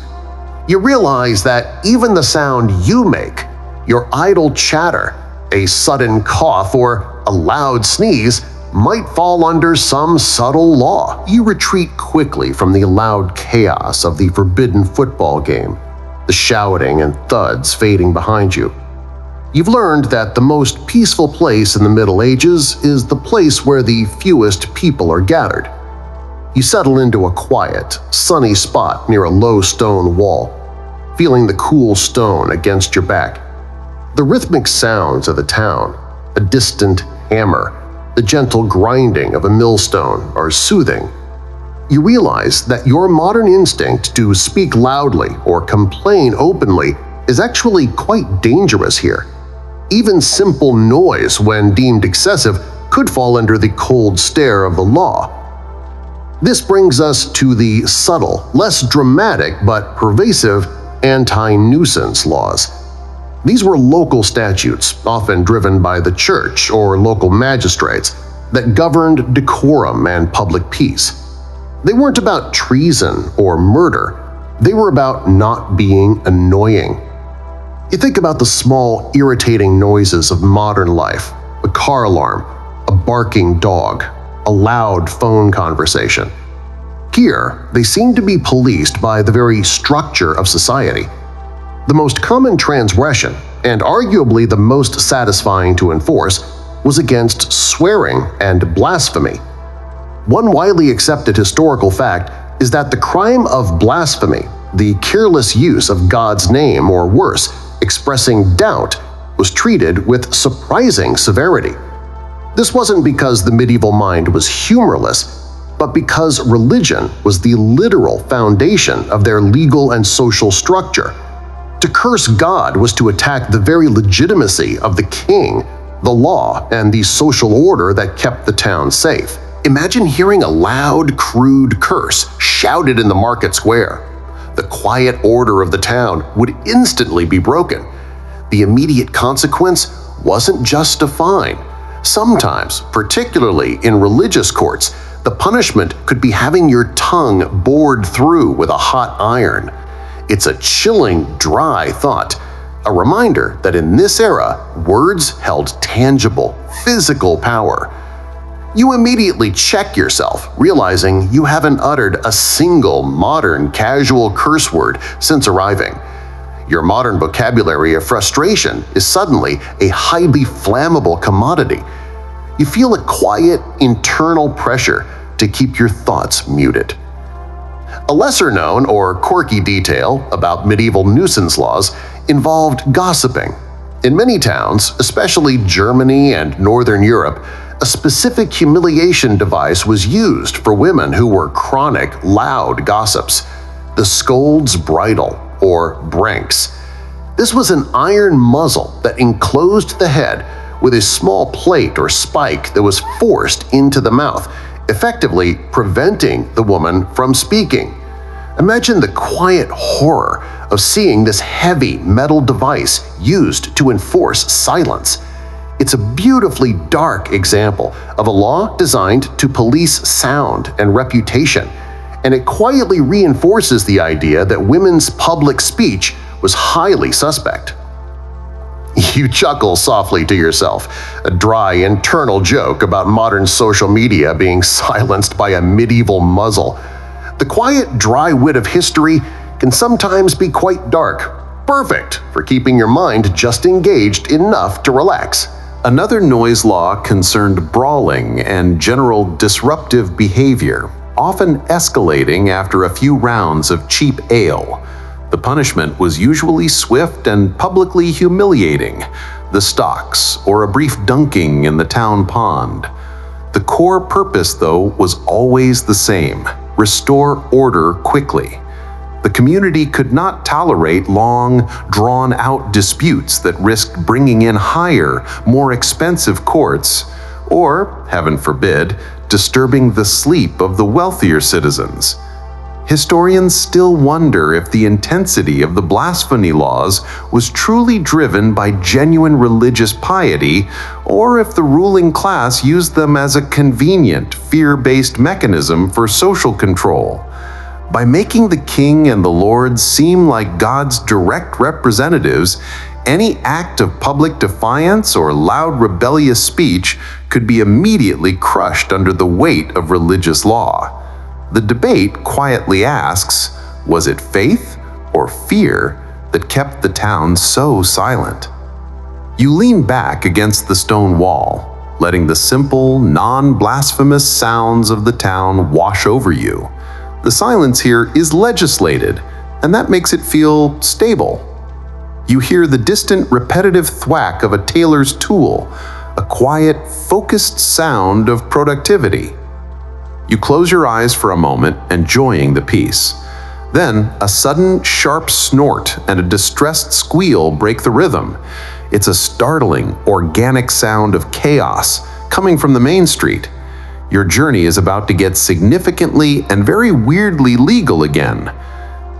You realize that even the sound you make, your idle chatter, a sudden cough, or a loud sneeze, might fall under some subtle law. You retreat quickly from the loud chaos of the forbidden football game, the shouting and thuds fading behind you. You've learned that the most peaceful place in the Middle Ages is the place where the fewest people are gathered. You settle into a quiet, sunny spot near a low stone wall, feeling the cool stone against your back. The rhythmic sounds of the town, a distant hammer, the gentle grinding of a millstone are soothing. You realize that your modern instinct to speak loudly or complain openly is actually quite dangerous here. Even simple noise, when deemed excessive, could fall under the cold stare of the law. This brings us to the subtle, less dramatic but pervasive anti-nuisance laws. These were local statutes, often driven by the church or local magistrates, that governed decorum and public peace. They weren't about treason or murder. They were about not being annoying. You think about the small, irritating noises of modern life: a car alarm, a barking dog, a loud phone conversation. Here, they seem to be policed by the very structure of society. The most common transgression, and arguably the most satisfying to enforce, was against swearing and blasphemy. One widely accepted historical fact is that the crime of blasphemy, the careless use of God's name or worse, expressing doubt, was treated with surprising severity. This wasn't because the medieval mind was humorless, but because religion was the literal foundation of their legal and social structure. To curse God was to attack the very legitimacy of the king, the law, and the social order that kept the town safe. Imagine hearing a loud, crude curse shouted in the market square. The quiet order of the town would instantly be broken. The immediate consequence wasn't just a fine. Sometimes, particularly in religious courts, the punishment could be having your tongue bored through with a hot iron. It's a chilling, dry thought, a reminder that in this era, words held tangible, physical power. You immediately check yourself, realizing you haven't uttered a single modern casual curse word since arriving. Your modern vocabulary of frustration is suddenly a highly flammable commodity. You feel a quiet, internal pressure to keep your thoughts muted. A lesser-known or quirky detail about medieval nuisance laws involved gossiping. In many towns, especially Germany and Northern Europe, a specific humiliation device was used for women who were chronic, loud gossips: the scold's bridle, or branks. This was an iron muzzle that enclosed the head with a small plate or spike that was forced into the mouth, effectively preventing the woman from speaking. Imagine the quiet horror of seeing this heavy metal device used to enforce silence. It's a beautifully dark example of a law designed to police sound and reputation, and it quietly reinforces the idea that women's public speech was highly suspect. You chuckle softly to yourself, a dry internal joke about modern social media being silenced by a medieval muzzle. The quiet, dry wit of history can sometimes be quite dark, perfect for keeping your mind just engaged enough to relax. Another noise law concerned brawling and general disruptive behavior, often escalating after a few rounds of cheap ale. The punishment was usually swift and publicly humiliating: the stocks or a brief dunking in the town pond. The core purpose, though, was always the same: restore order quickly. The community could not tolerate long, drawn-out disputes that risked bringing in higher, more expensive courts, or, heaven forbid, disturbing the sleep of the wealthier citizens. Historians still wonder if the intensity of the blasphemy laws was truly driven by genuine religious piety, or if the ruling class used them as a convenient, fear-based mechanism for social control. By making the king and the lords seem like God's direct representatives, any act of public defiance or loud rebellious speech could be immediately crushed under the weight of religious law. The debate quietly asks, was it faith or fear that kept the town so silent? You lean back against the stone wall, letting the simple, non-blasphemous sounds of the town wash over you. The silence here is legislated, and that makes it feel stable. You hear the distant, repetitive thwack of a tailor's tool, a quiet, focused sound of productivity. You close your eyes for a moment, enjoying the peace. Then, a sudden, sharp snort and a distressed squeal break the rhythm. It's a startling, organic sound of chaos coming from the main street. Your journey is about to get significantly and very weirdly legal again.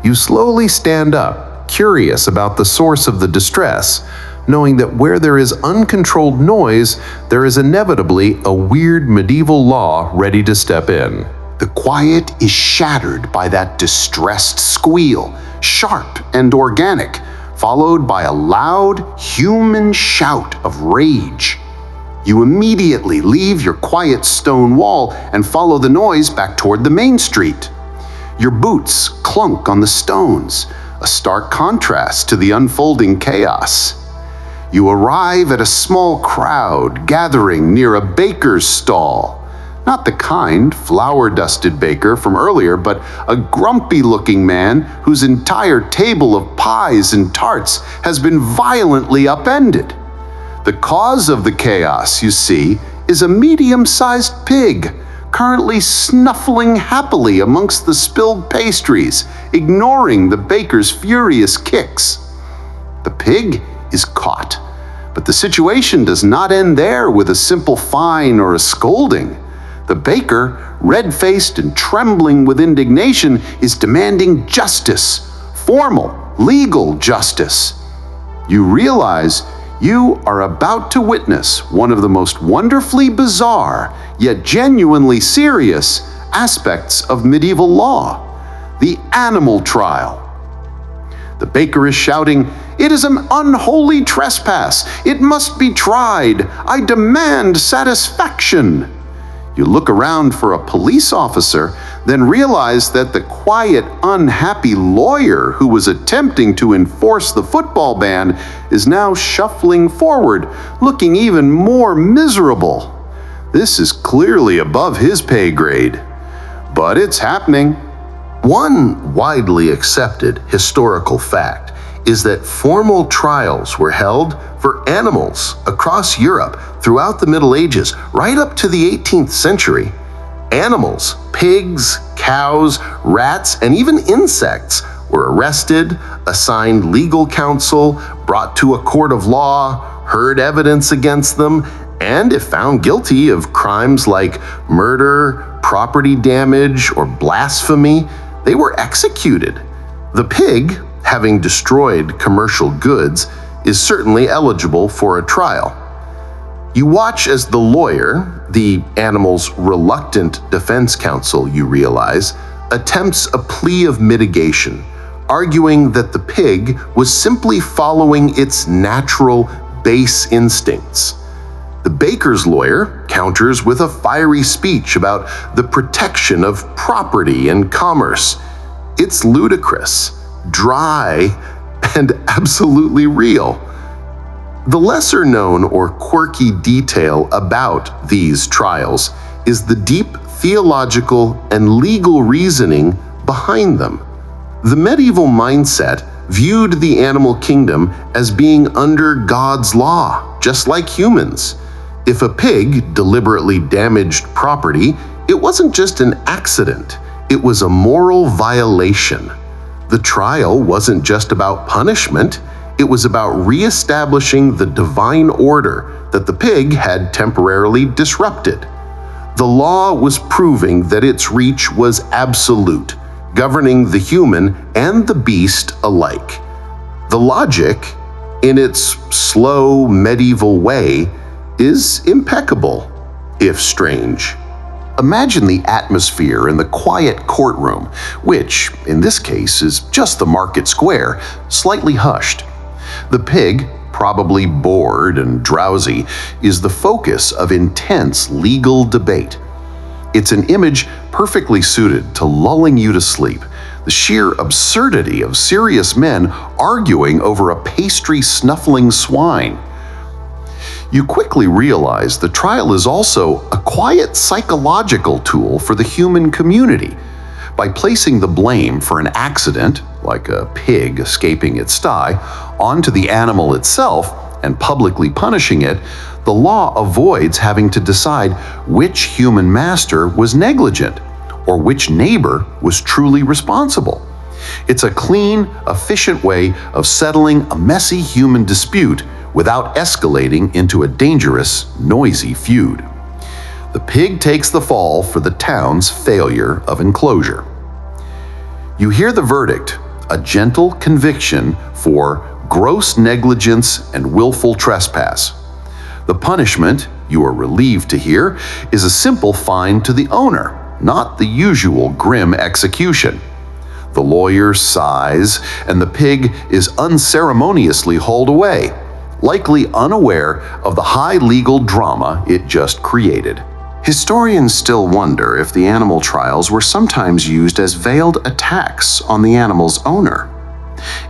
You slowly stand up, curious about the source of the distress, knowing that where there is uncontrolled noise, there is inevitably a weird medieval law ready to step in. The quiet is shattered by that distressed squeal, sharp and organic, followed by a loud, human shout of rage. You immediately leave your quiet stone wall and follow the noise back toward the main street. Your boots clunk on the stones, a stark contrast to the unfolding chaos. You arrive at a small crowd gathering near a baker's stall. Not the kind, flour-dusted baker from earlier, but a grumpy-looking man whose entire table of pies and tarts has been violently upended. The cause of the chaos, you see, is a medium-sized pig, currently snuffling happily amongst the spilled pastries, ignoring the baker's furious kicks. The pig is caught, but the situation does not end there with a simple fine or a scolding. The baker, red-faced and trembling with indignation, is demanding justice, formal, legal justice. You realize you are about to witness one of the most wonderfully bizarre, yet genuinely serious, aspects of medieval law: the animal trial. The baker is shouting, "It is an unholy trespass! It must be tried! I demand satisfaction!" You look around for a police officer, then realize that the quiet, unhappy lawyer who was attempting to enforce the football ban is now shuffling forward, looking even more miserable. This is clearly above his pay grade. But it's happening. One widely accepted historical fact is that formal trials were held for animals across Europe throughout the Middle Ages, right up to the 18th century. Animals, pigs, cows, rats, and even insects were arrested, assigned legal counsel, brought to a court of law, heard evidence against them, and if found guilty of crimes like murder, property damage, or blasphemy, they were executed. The pig, having destroyed commercial goods, is certainly eligible for a trial. You watch as the lawyer, the animal's reluctant defense counsel, you realize, attempts a plea of mitigation, arguing that the pig was simply following its natural, base instincts. The baker's lawyer counters with a fiery speech about the protection of property and commerce. It's ludicrous, dry, and absolutely real. The lesser-known or quirky detail about these trials is the deep theological and legal reasoning behind them. The medieval mindset viewed the animal kingdom as being under God's law, just like humans. If a pig deliberately damaged property, it wasn't just an accident, it was a moral violation. The trial wasn't just about punishment, it was about reestablishing the divine order that the pig had temporarily disrupted. The law was proving that its reach was absolute, governing the human and the beast alike. The logic, in its slow medieval way, is impeccable, if strange. Imagine the atmosphere in the quiet courtroom, which, in this case, is just the market square, slightly hushed. The pig, probably bored and drowsy, is the focus of intense legal debate. It's an image perfectly suited to lulling you to sleep, the sheer absurdity of serious men arguing over a pastry-snuffling swine. You quickly realize the trial is also a quiet psychological tool for the human community. By placing the blame for an accident, like a pig escaping its sty, onto the animal itself and publicly punishing it, the law avoids having to decide which human master was negligent or which neighbor was truly responsible. It's a clean, efficient way of settling a messy human dispute without escalating into a dangerous, noisy feud. The pig takes the fall for the town's failure of enclosure. You hear the verdict, a gentle conviction for gross negligence and willful trespass. The punishment, you are relieved to hear, is a simple fine to the owner, not the usual grim execution. The lawyer sighs, and the pig is unceremoniously hauled away, likely unaware of the high legal drama it just created. Historians still wonder if the animal trials were sometimes used as veiled attacks on the animal's owner.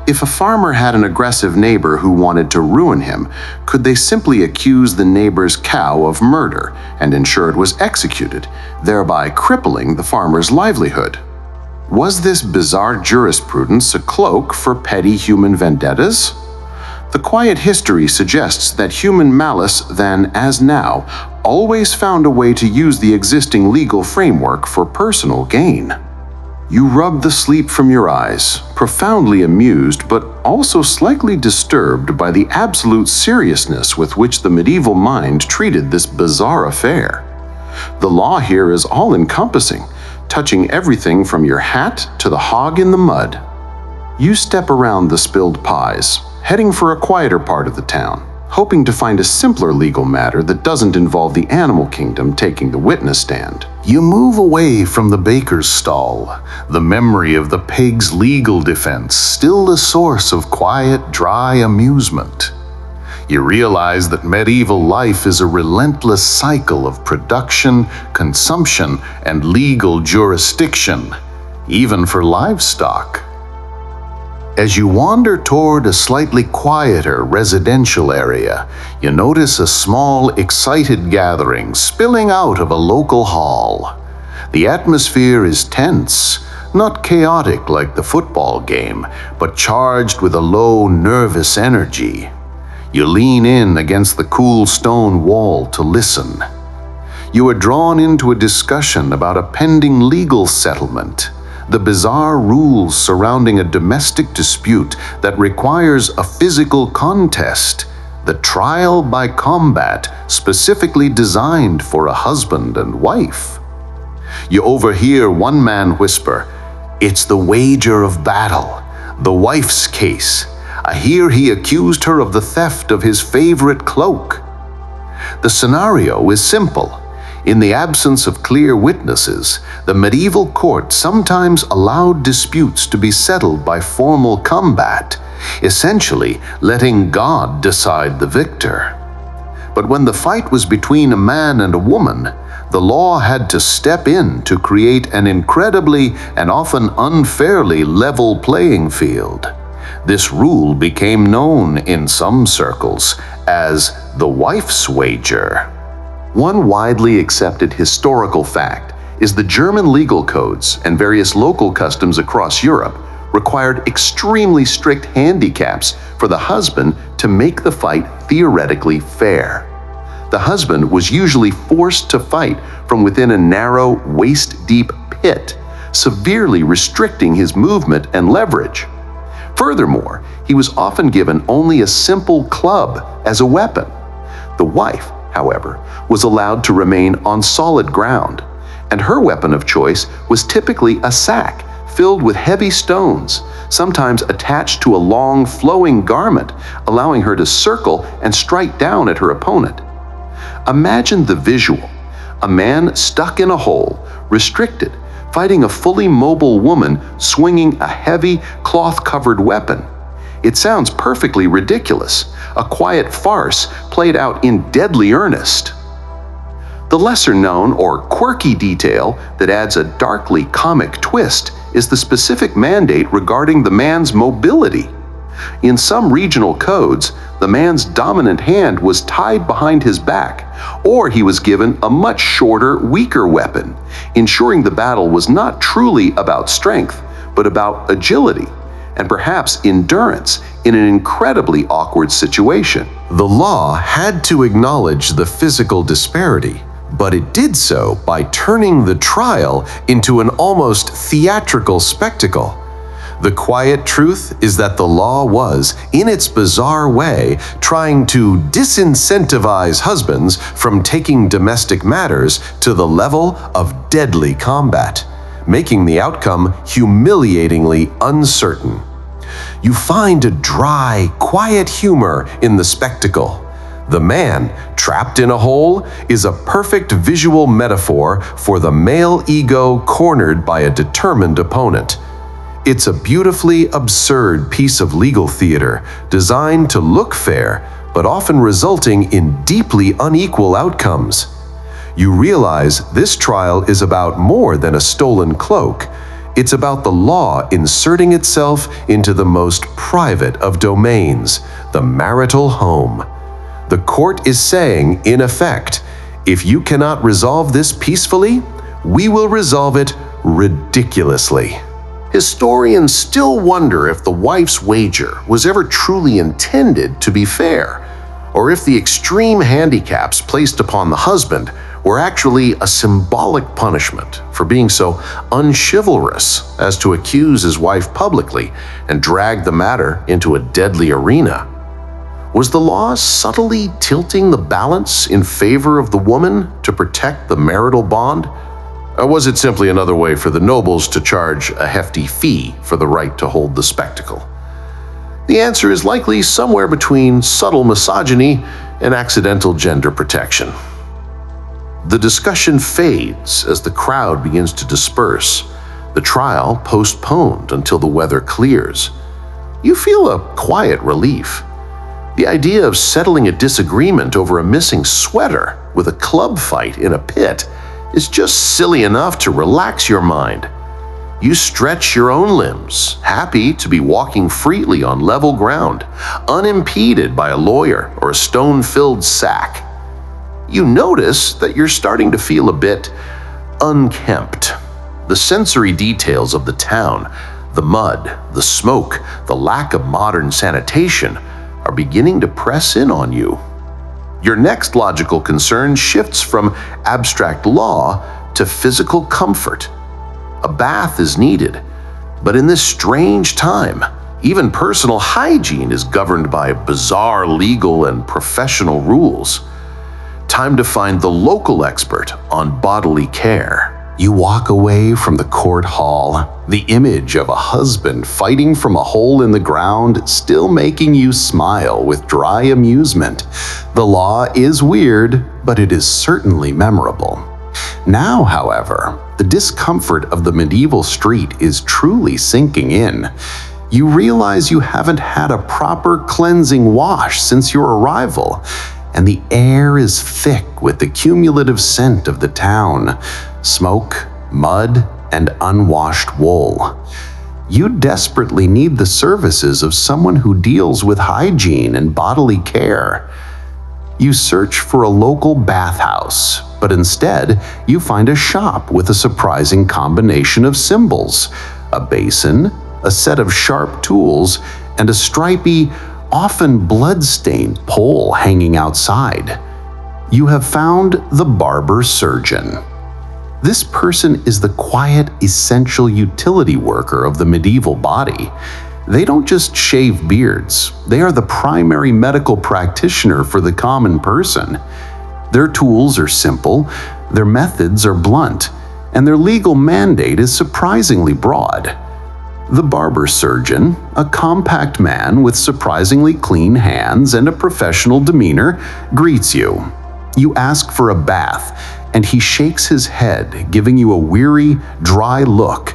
If a farmer had an aggressive neighbor who wanted to ruin him, could they simply accuse the neighbor's cow of murder and ensure it was executed, thereby crippling the farmer's livelihood? Was this bizarre jurisprudence a cloak for petty human vendettas? The quiet history suggests that human malice then, as now, always found a way to use the existing legal framework for personal gain. You rub the sleep from your eyes, profoundly amused but also slightly disturbed by the absolute seriousness with which the medieval mind treated this bizarre affair. The law here is all-encompassing, touching everything from your hat to the hog in the mud. You step around the spilled pies, heading for a quieter part of the town, hoping to find a simpler legal matter that doesn't involve the animal kingdom taking the witness stand. You move away from the baker's stall, the memory of the pig's legal defense still a source of quiet, dry amusement. You realize that medieval life is a relentless cycle of production, consumption, and legal jurisdiction, even for livestock. As you wander toward a slightly quieter residential area, you notice a small, excited gathering spilling out of a local hall. The atmosphere is tense, not chaotic like the football game, but charged with a low, nervous energy. You lean in against the cool stone wall to listen. You are drawn into a discussion about a pending legal settlement, the bizarre rules surrounding a domestic dispute that requires a physical contest, the trial by combat specifically designed for a husband and wife. You overhear one man whisper, "It's the wager of battle, the wife's case. I hear he accused her of the theft of his favorite cloak." The scenario is simple. In the absence of clear witnesses, the medieval court sometimes allowed disputes to be settled by formal combat, essentially letting God decide the victor. But when the fight was between a man and a woman, the law had to step in to create an incredibly and often unfairly level playing field. This rule became known in some circles as the wife's wager. One widely accepted historical fact is the German legal codes and various local customs across Europe required extremely strict handicaps for the husband to make the fight theoretically fair. The husband was usually forced to fight from within a narrow, waist-deep pit, severely restricting his movement and leverage. Furthermore, he was often given only a simple club as a weapon. The wife, however, was allowed to remain on solid ground, and her weapon of choice was typically a sack filled with heavy stones, sometimes attached to a long flowing garment, allowing her to circle and strike down at her opponent. Imagine the visual: a man stuck in a hole, restricted, fighting a fully mobile woman swinging a heavy, cloth-covered weapon. It sounds perfectly ridiculous, a quiet farce played out in deadly earnest. The lesser-known or quirky detail that adds a darkly comic twist is the specific mandate regarding the man's mobility. In some regional codes, the man's dominant hand was tied behind his back, or he was given a much shorter, weaker weapon, ensuring the battle was not truly about strength, but about agility and perhaps endurance in an incredibly awkward situation. The law had to acknowledge the physical disparity, but it did so by turning the trial into an almost theatrical spectacle. The quiet truth is that the law was, in its bizarre way, trying to disincentivize husbands from taking domestic matters to the level of deadly combat, making the outcome humiliatingly uncertain. You find a dry, quiet humor in the spectacle. The man, trapped in a hole, is a perfect visual metaphor for the male ego cornered by a determined opponent. It's a beautifully absurd piece of legal theater designed to look fair, but often resulting in deeply unequal outcomes. You realize this trial is about more than a stolen cloak. It's about the law inserting itself into the most private of domains, the marital home. The court is saying, in effect, if you cannot resolve this peacefully, we will resolve it ridiculously. Historians still wonder if the wife's wager was ever truly intended to be fair, or if the extreme handicaps placed upon the husband were actually a symbolic punishment for being so unchivalrous as to accuse his wife publicly and drag the matter into a deadly arena. Was the law subtly tilting the balance in favor of the woman to protect the marital bond? Or was it simply another way for the nobles to charge a hefty fee for the right to hold the spectacle? The answer is likely somewhere between subtle misogyny and accidental gender protection. The discussion fades as the crowd begins to disperse, the trial postponed until the weather clears. You feel a quiet relief. The idea of settling a disagreement over a missing sweater with a club fight in a pit is just silly enough to relax your mind. You stretch your own limbs, happy to be walking freely on level ground, unimpeded by a lawyer or a stone-filled sack. You notice that you're starting to feel a bit unkempt. The sensory details of the town, the mud, the smoke, the lack of modern sanitation, are beginning to press in on you. Your next logical concern shifts from abstract law to physical comfort. A bath is needed, but in this strange time, even personal hygiene is governed by bizarre legal and professional rules. Time to find the local expert on bodily care. You walk away from the court hall, the image of a husband fighting from a hole in the ground still making you smile with dry amusement. The law is weird, but it is certainly memorable. Now, however, the discomfort of the medieval street is truly sinking in. You realize you haven't had a proper cleansing wash since your arrival, and the air is thick with the cumulative scent of the town: smoke, mud, and unwashed wool. You desperately need the services of someone who deals with hygiene and bodily care. You search for a local bathhouse, but instead you find a shop with a surprising combination of symbols: a basin, a set of sharp tools, and a stripy, often blood-stained pole hanging outside. You have found the barber surgeon. This person is the quiet, essential utility worker of the medieval body. They don't just shave beards, they are the primary medical practitioner for the common person. Their tools are simple, their methods are blunt, and their legal mandate is surprisingly broad. The barber surgeon, a compact man with surprisingly clean hands and a professional demeanor, greets you. You ask for a bath, and he shakes his head, giving you a weary, dry look.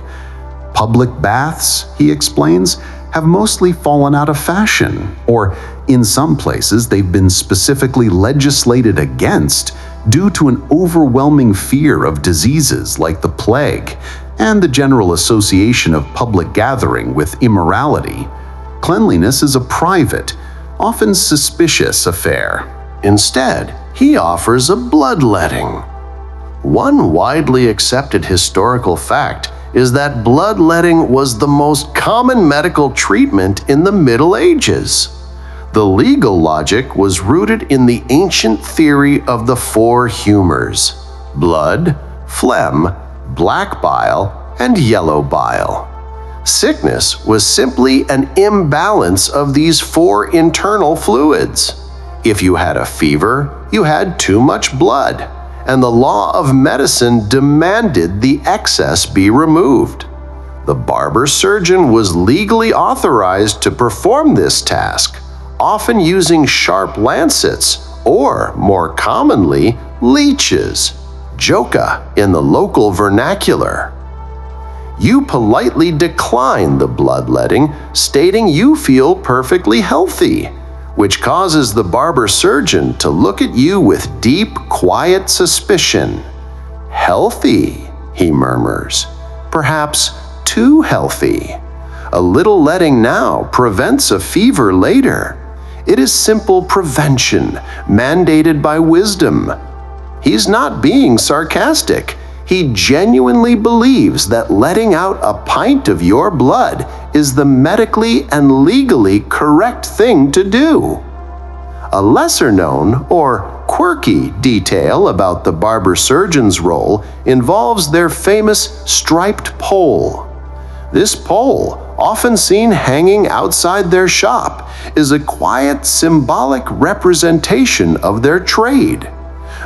Public baths, he explains, have mostly fallen out of fashion, or in some places they've been specifically legislated against due to an overwhelming fear of diseases like the plague and the general association of public gathering with immorality. Cleanliness is a private, often suspicious affair. Instead, he offers a bloodletting. One widely accepted historical fact is that bloodletting was the most common medical treatment in the Middle Ages. The legal logic was rooted in the ancient theory of the four humors: blood, phlegm, black bile, and yellow bile. Sickness was simply an imbalance of these four internal fluids. If you had a fever, you had too much blood, and the law of medicine demanded the excess be removed. The barber surgeon was legally authorized to perform this task, often using sharp lancets or, more commonly, leeches, joka in the local vernacular. You politely decline the bloodletting, stating you feel perfectly healthy, which causes the barber surgeon to look at you with deep, quiet suspicion. "Healthy," he murmurs. "Perhaps too healthy. A little letting now prevents a fever later. It is simple prevention, mandated by wisdom." He's not being sarcastic. He genuinely believes that letting out a pint of your blood is the medically and legally correct thing to do. A lesser-known or quirky detail about the barber surgeon's role involves their famous striped pole. This pole, often seen hanging outside their shop, is a quiet, symbolic representation of their trade.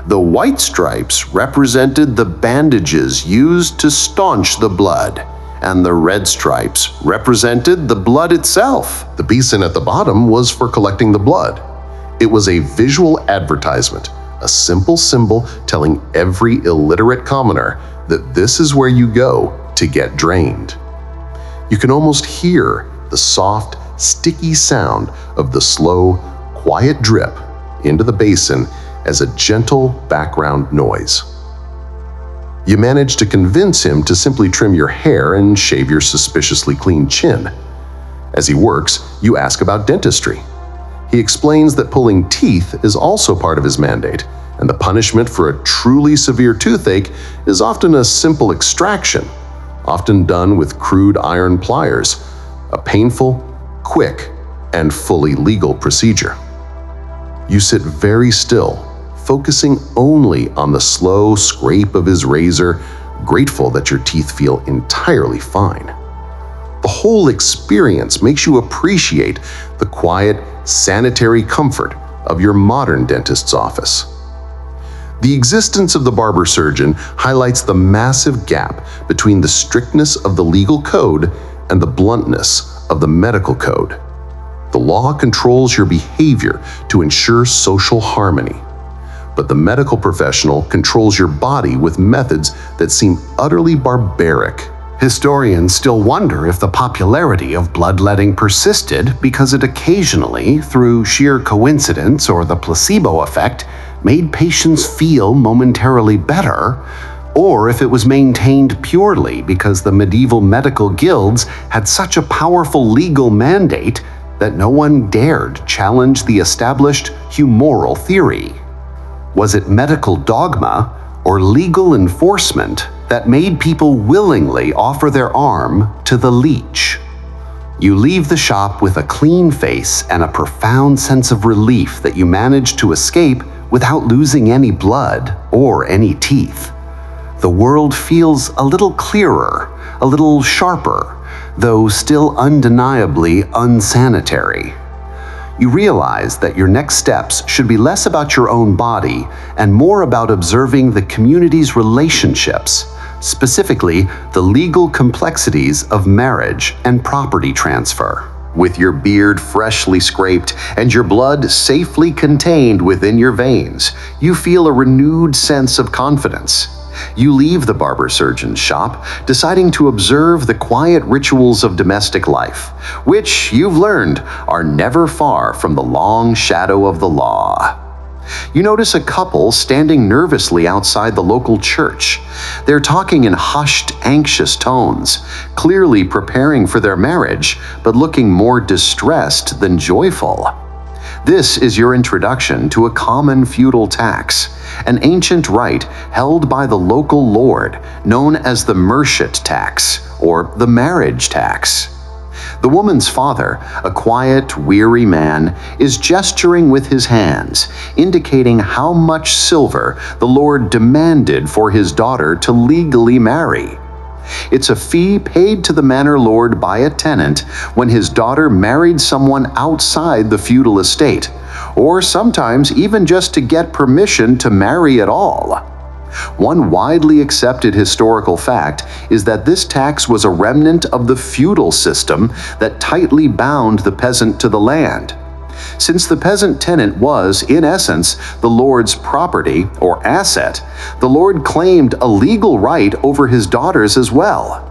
The white stripes represented the bandages used to staunch the blood, and the red stripes represented the blood itself. The basin at the bottom was for collecting the blood. It was a visual advertisement, a simple symbol telling every illiterate commoner that this is where you go to get drained. You can almost hear the soft, sticky sound of the slow, quiet drip into the basin as a gentle background noise. You manage to convince him to simply trim your hair and shave your suspiciously clean chin. As he works, you ask about dentistry. He explains that pulling teeth is also part of his mandate, and the punishment for a truly severe toothache is often a simple extraction, often done with crude iron pliers, a painful, quick, and fully legal procedure. You sit very still, focusing only on the slow scrape of his razor, grateful that your teeth feel entirely fine. The whole experience makes you appreciate the quiet, sanitary comfort of your modern dentist's office. The existence of the barber surgeon highlights the massive gap between the strictness of the legal code and the bluntness of the medical code. The law controls your behavior to ensure social harmony, but the medical professional controls your body with methods that seem utterly barbaric. Historians still wonder if the popularity of bloodletting persisted because it occasionally, through sheer coincidence or the placebo effect, made patients feel momentarily better, or if it was maintained purely because the medieval medical guilds had such a powerful legal mandate that no one dared challenge the established humoral theory. Was it medical dogma or legal enforcement that made people willingly offer their arm to the leech? You leave the shop with a clean face and a profound sense of relief that you managed to escape without losing any blood or any teeth. The world feels a little clearer, a little sharper, though still undeniably unsanitary. You realize that your next steps should be less about your own body and more about observing the community's relationships, specifically the legal complexities of marriage and property transfer. With your beard freshly scraped and your blood safely contained within your veins, you feel a renewed sense of confidence. You leave the barber-surgeon's shop, deciding to observe the quiet rituals of domestic life, which you've learned are never far from the long shadow of the law. You notice a couple standing nervously outside the local church. They're talking in hushed, anxious tones, clearly preparing for their marriage, but looking more distressed than joyful. This is your introduction to a common feudal tax, an ancient rite held by the local lord known as the merchant tax or the marriage tax. The woman's father, a quiet, weary man, is gesturing with his hands, indicating how much silver the lord demanded for his daughter to legally marry. It's a fee paid to the manor lord by a tenant when his daughter married someone outside the feudal estate, or sometimes even just to get permission to marry at all. One widely accepted historical fact is that this tax was a remnant of the feudal system that tightly bound the peasant to the land. Since the peasant tenant was, in essence, the lord's property or asset, the lord claimed a legal right over his daughters as well.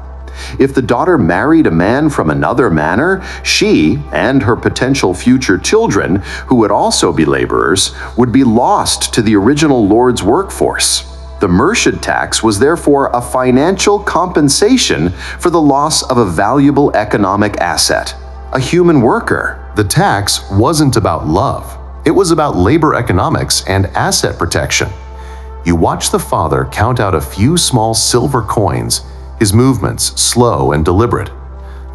If the daughter married a man from another manor, she and her potential future children, who would also be laborers, would be lost to the original lord's workforce. The merchant tax was therefore a financial compensation for the loss of a valuable economic asset, a human worker. The tax wasn't about love. It was about labor economics and asset protection. You watch the father count out a few small silver coins, his movements slow and deliberate.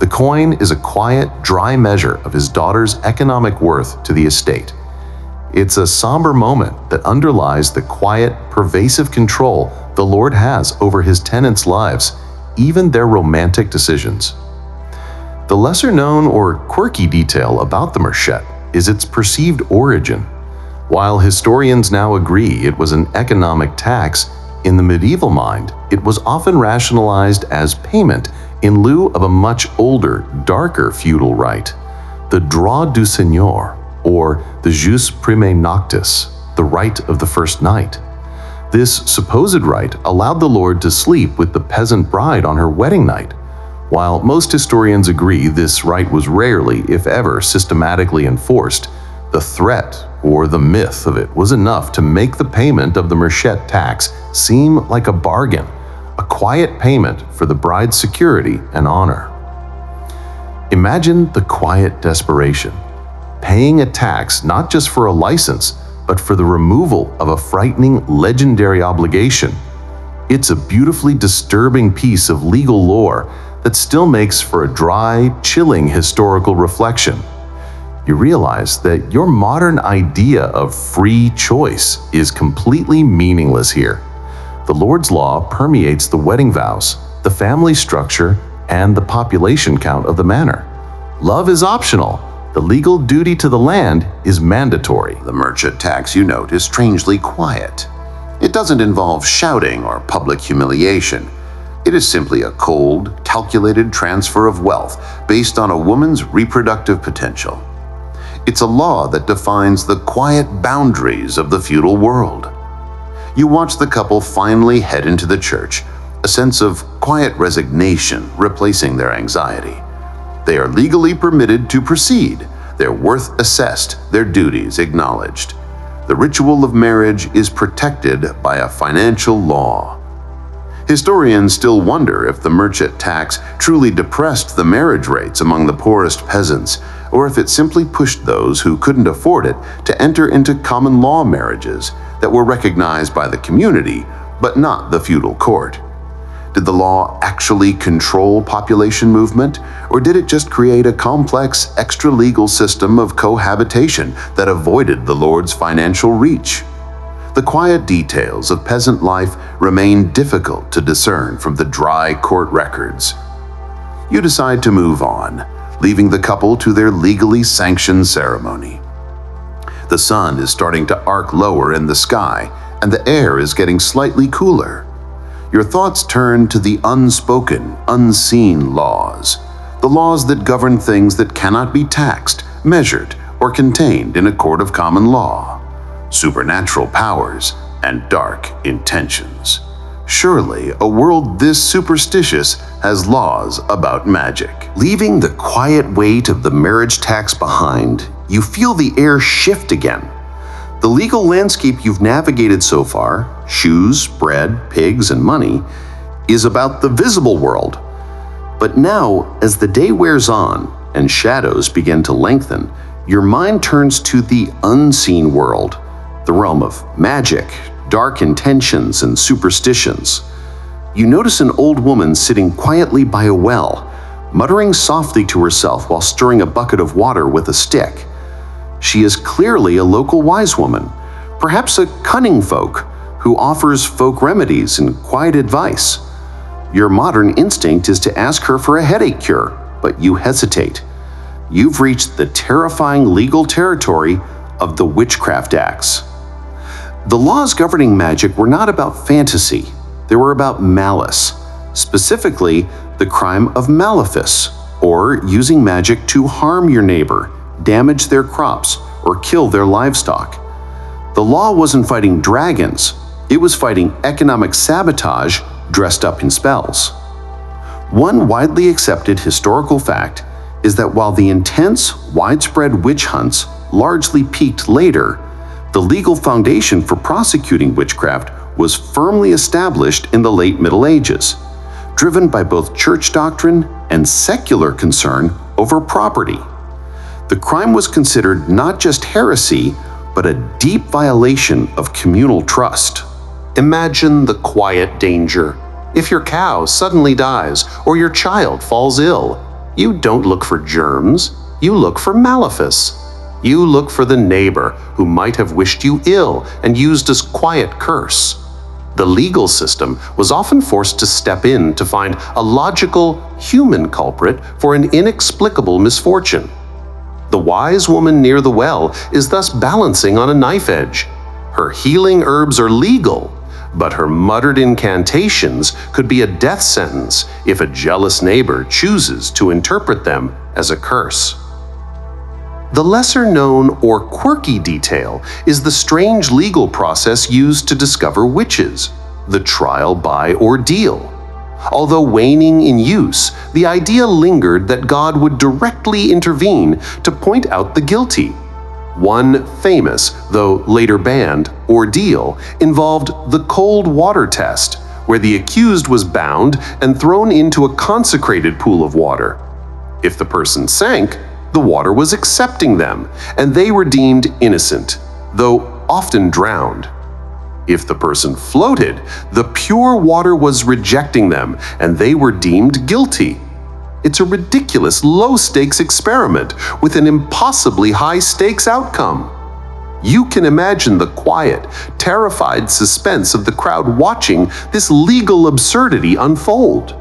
The coin is a quiet, dry measure of his daughter's economic worth to the estate. It's a somber moment that underlies the quiet, pervasive control the Lord has over his tenants' lives, even their romantic decisions. The lesser-known or quirky detail about the merchant is its perceived origin. While historians now agree it was an economic tax, in the medieval mind, it was often rationalized as payment in lieu of a much older, darker feudal right, the droit du seigneur, or the jus primae noctis, the right of the first night. This supposed right allowed the lord to sleep with the peasant bride on her wedding night. While most historians agree this right was rarely, if ever, systematically enforced, the threat or the myth of it was enough to make the payment of the merchant tax seem like a bargain, a quiet payment for the bride's security and honor. Imagine the quiet desperation, paying a tax not just for a license, but for the removal of a frightening, legendary obligation. It's a beautifully disturbing piece of legal lore that still makes for a dry, chilling historical reflection. You realize that your modern idea of free choice is completely meaningless here. The Lord's law permeates the wedding vows, the family structure, and the population count of the manor. Love is optional. The legal duty to the land is mandatory. The merchant tax, you note, is strangely quiet. It doesn't involve shouting or public humiliation. It is simply a cold, calculated transfer of wealth based on a woman's reproductive potential. It's a law that defines the quiet boundaries of the feudal world. You watch the couple finally head into the church, a sense of quiet resignation replacing their anxiety. They are legally permitted to proceed, their worth assessed, their duties acknowledged. The ritual of marriage is protected by a financial law. Historians still wonder if the merchant tax truly depressed the marriage rates among the poorest peasants, or if it simply pushed those who couldn't afford it to enter into common law marriages that were recognized by the community, but not the feudal court. Did the law actually control population movement, or did it just create a complex, extra-legal system of cohabitation that avoided the lord's financial reach? The quiet details of peasant life remain difficult to discern from the dry court records. You decide to move on, leaving the couple to their legally sanctioned ceremony. The sun is starting to arc lower in the sky, and the air is getting slightly cooler. your thoughts turn to the unspoken, unseen laws. The laws that govern things that cannot be taxed, measured, or contained in a court of common law. Supernatural powers and dark intentions. Surely, a world this superstitious has laws about magic. Leaving the quiet weight of the marriage tax behind, you feel the air shift again. The legal landscape you've navigated so far, shoes, bread, pigs, and money, is about the visible world. But now, as the day wears on and shadows begin to lengthen, your mind turns to the unseen world, the realm of magic, dark intentions, and superstitions. You notice an old woman sitting quietly by a well, muttering softly to herself while stirring a bucket of water with a stick. She is clearly a local wise woman, perhaps a cunning folk who offers folk remedies and quiet advice. Your modern instinct is to ask her for a headache cure, but you hesitate. You've reached the terrifying legal territory of the Witchcraft Acts. The laws governing magic were not about fantasy, they were about malice, specifically the crime of malefice, or using magic to harm your neighbor, damage their crops, or kill their livestock. The law wasn't fighting dragons, it was fighting economic sabotage dressed up in spells. One widely accepted historical fact is that while the intense, widespread witch hunts largely peaked later, the legal foundation for prosecuting witchcraft was firmly established in the late Middle Ages, driven by both church doctrine and secular concern over property. The crime was considered not just heresy, but a deep violation of communal trust. Imagine the quiet danger. If your cow suddenly dies or your child falls ill, you don't look for germs, you look for malefice. You look for the neighbor who might have wished you ill and used a quiet curse. The legal system was often forced to step in to find a logical, human culprit for an inexplicable misfortune. The wise woman near the well is thus balancing on a knife edge. Her healing herbs are legal, but her muttered incantations could be a death sentence if a jealous neighbor chooses to interpret them as a curse. The lesser-known or quirky detail is the strange legal process used to discover witches, the trial by ordeal. Although waning in use, the idea lingered that God would directly intervene to point out the guilty. One famous, though later banned, ordeal involved the cold water test, where the accused was bound and thrown into a consecrated pool of water. If the person sank, the water was accepting them, and they were deemed innocent, though often drowned. If the person floated, the pure water was rejecting them, and they were deemed guilty. It's a ridiculous low-stakes experiment with an impossibly high-stakes outcome. You can imagine the quiet, terrified suspense of the crowd watching this legal absurdity unfold.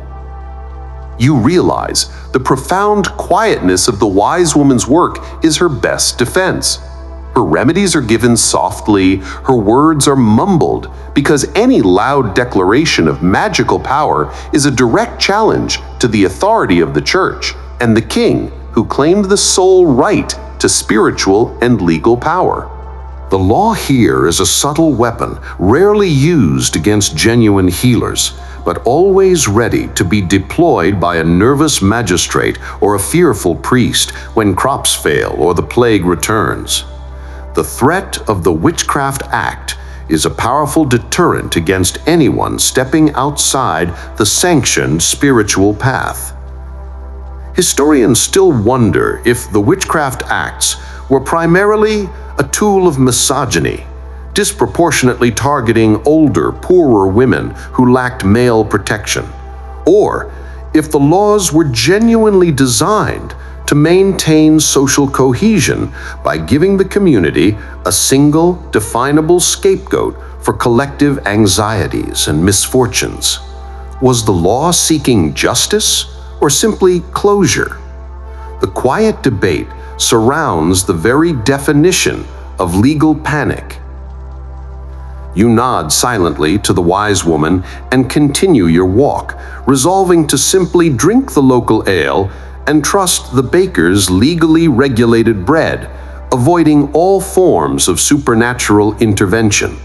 You realize the profound quietness of the wise woman's work is her best defense. Her remedies are given softly, her words are mumbled, because any loud declaration of magical power is a direct challenge to the authority of the church and the king who claimed the sole right to spiritual and legal power. The law here is a subtle weapon, rarely used against genuine healers, but always ready to be deployed by a nervous magistrate or a fearful priest when crops fail or the plague returns. The threat of the Witchcraft Act is a powerful deterrent against anyone stepping outside the sanctioned spiritual path. Historians still wonder if the Witchcraft Acts were primarily a tool of misogyny, disproportionately targeting older, poorer women who lacked male protection, or if the laws were genuinely designed to maintain social cohesion by giving the community a single, definable scapegoat for collective anxieties and misfortunes. Was the law seeking justice or simply closure? The quiet debate surrounds the very definition of legal panic. You nod silently to the wise woman and continue your walk, resolving to simply drink the local ale and trust the baker's legally regulated bread, avoiding all forms of supernatural intervention.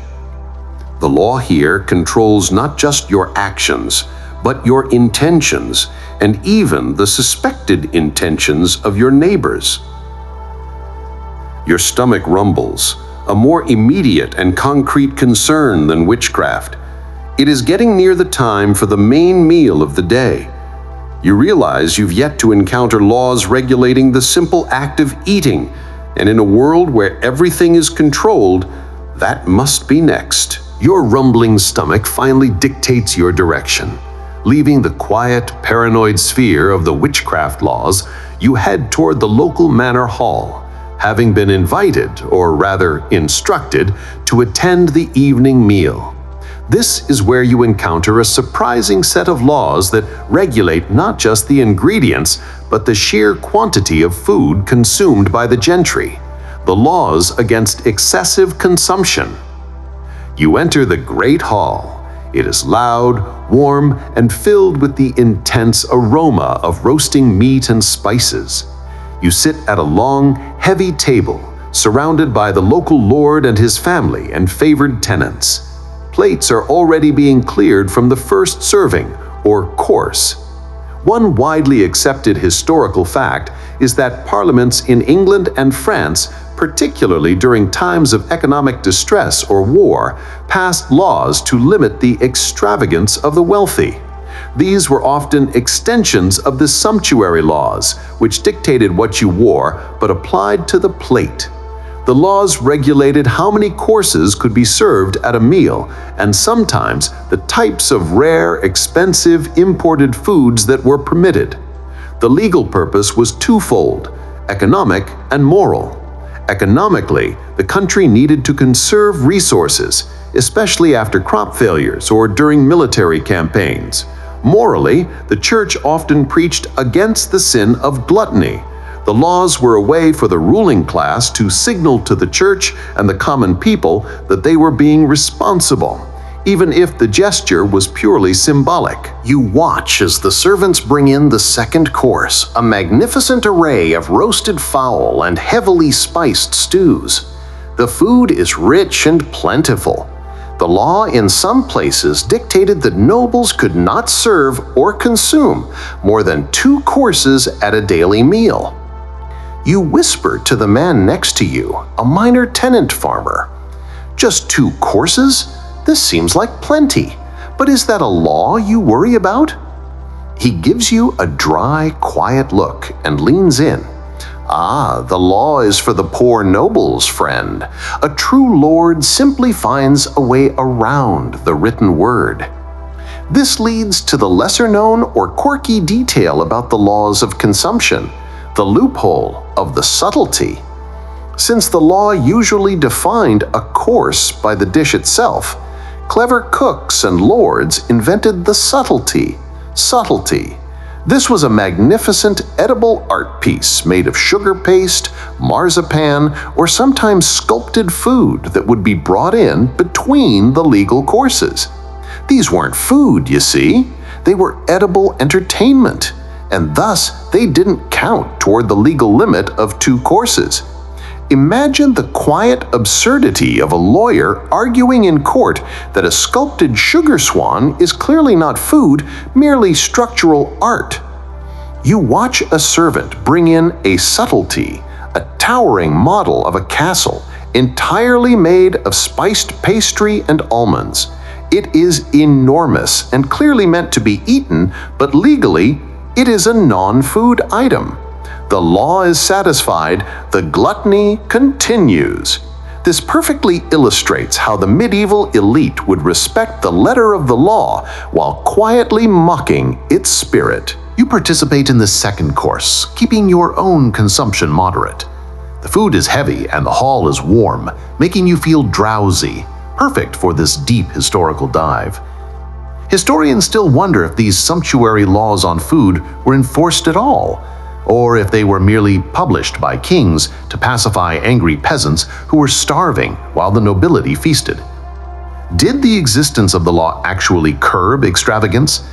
The law here controls not just your actions, but your intentions, and even the suspected intentions of your neighbors. Your stomach rumbles, a more immediate and concrete concern than witchcraft. It is getting near the time for the main meal of the day. You realize you've yet to encounter laws regulating the simple act of eating, and in a world where everything is controlled, that must be next. Your rumbling stomach finally dictates your direction. Leaving the quiet, paranoid sphere of the witchcraft laws, you head toward the local manor hall, having been invited, or rather instructed, to attend the evening meal. This is where you encounter a surprising set of laws that regulate not just the ingredients, but the sheer quantity of food consumed by the gentry. The laws against excessive consumption. You enter the great hall. It is loud, warm, and filled with the intense aroma of roasting meat and spices. You sit at a long, heavy table, surrounded by the local lord and his family and favored tenants. Plates are already being cleared from the first serving, or course. One widely accepted historical fact is that parliaments in England and France, particularly during times of economic distress or war, passed laws to limit the extravagance of the wealthy. These were often extensions of the sumptuary laws, which dictated what you wore but applied to the plate. The laws regulated how many courses could be served at a meal, and sometimes the types of rare, expensive, imported foods that were permitted. The legal purpose was twofold: economic and moral. Economically, the country needed to conserve resources, especially after crop failures or during military campaigns. Morally, the church often preached against the sin of gluttony. The laws were a way for the ruling class to signal to the church and the common people that they were being responsible, even if the gesture was purely symbolic. You watch as the servants bring in the second course, a magnificent array of roasted fowl and heavily spiced stews. The food is rich and plentiful. The law in some places dictated that nobles could not serve or consume more than 2 courses at a daily meal. You whisper to the man next to you, a minor tenant farmer. "Just 2 courses? This seems like plenty. But is that a law you worry about?" He gives you a dry, quiet look and leans in. "Ah, the law is for the poor nobles, friend. A true lord simply finds a way around the written word." This leads to the lesser-known or quirky detail about the laws of consumption, the loophole of the subtlety. Since the law usually defined a course by the dish itself, clever cooks and lords invented the subtlety. This was a magnificent edible art piece made of sugar paste, marzipan, or sometimes sculpted food that would be brought in between the legal courses. These weren't food, you see. They were edible entertainment, and thus they didn't count toward the legal limit of 2 courses. Imagine the quiet absurdity of a lawyer arguing in court that a sculpted sugar swan is clearly not food, merely structural art. You watch a servant bring in a subtlety, a towering model of a castle, entirely made of spiced pastry and almonds. It is enormous and clearly meant to be eaten, but legally, it is a non-food item. The law is satisfied, the gluttony continues. This perfectly illustrates how the medieval elite would respect the letter of the law while quietly mocking its spirit. You participate in the second course, keeping your own consumption moderate. The food is heavy and the hall is warm, making you feel drowsy, perfect for this deep historical dive. Historians still wonder if these sumptuary laws on food were enforced at all, or if they were merely published by kings to pacify angry peasants who were starving while the nobility feasted. Did the existence of the law actually curb extravagance?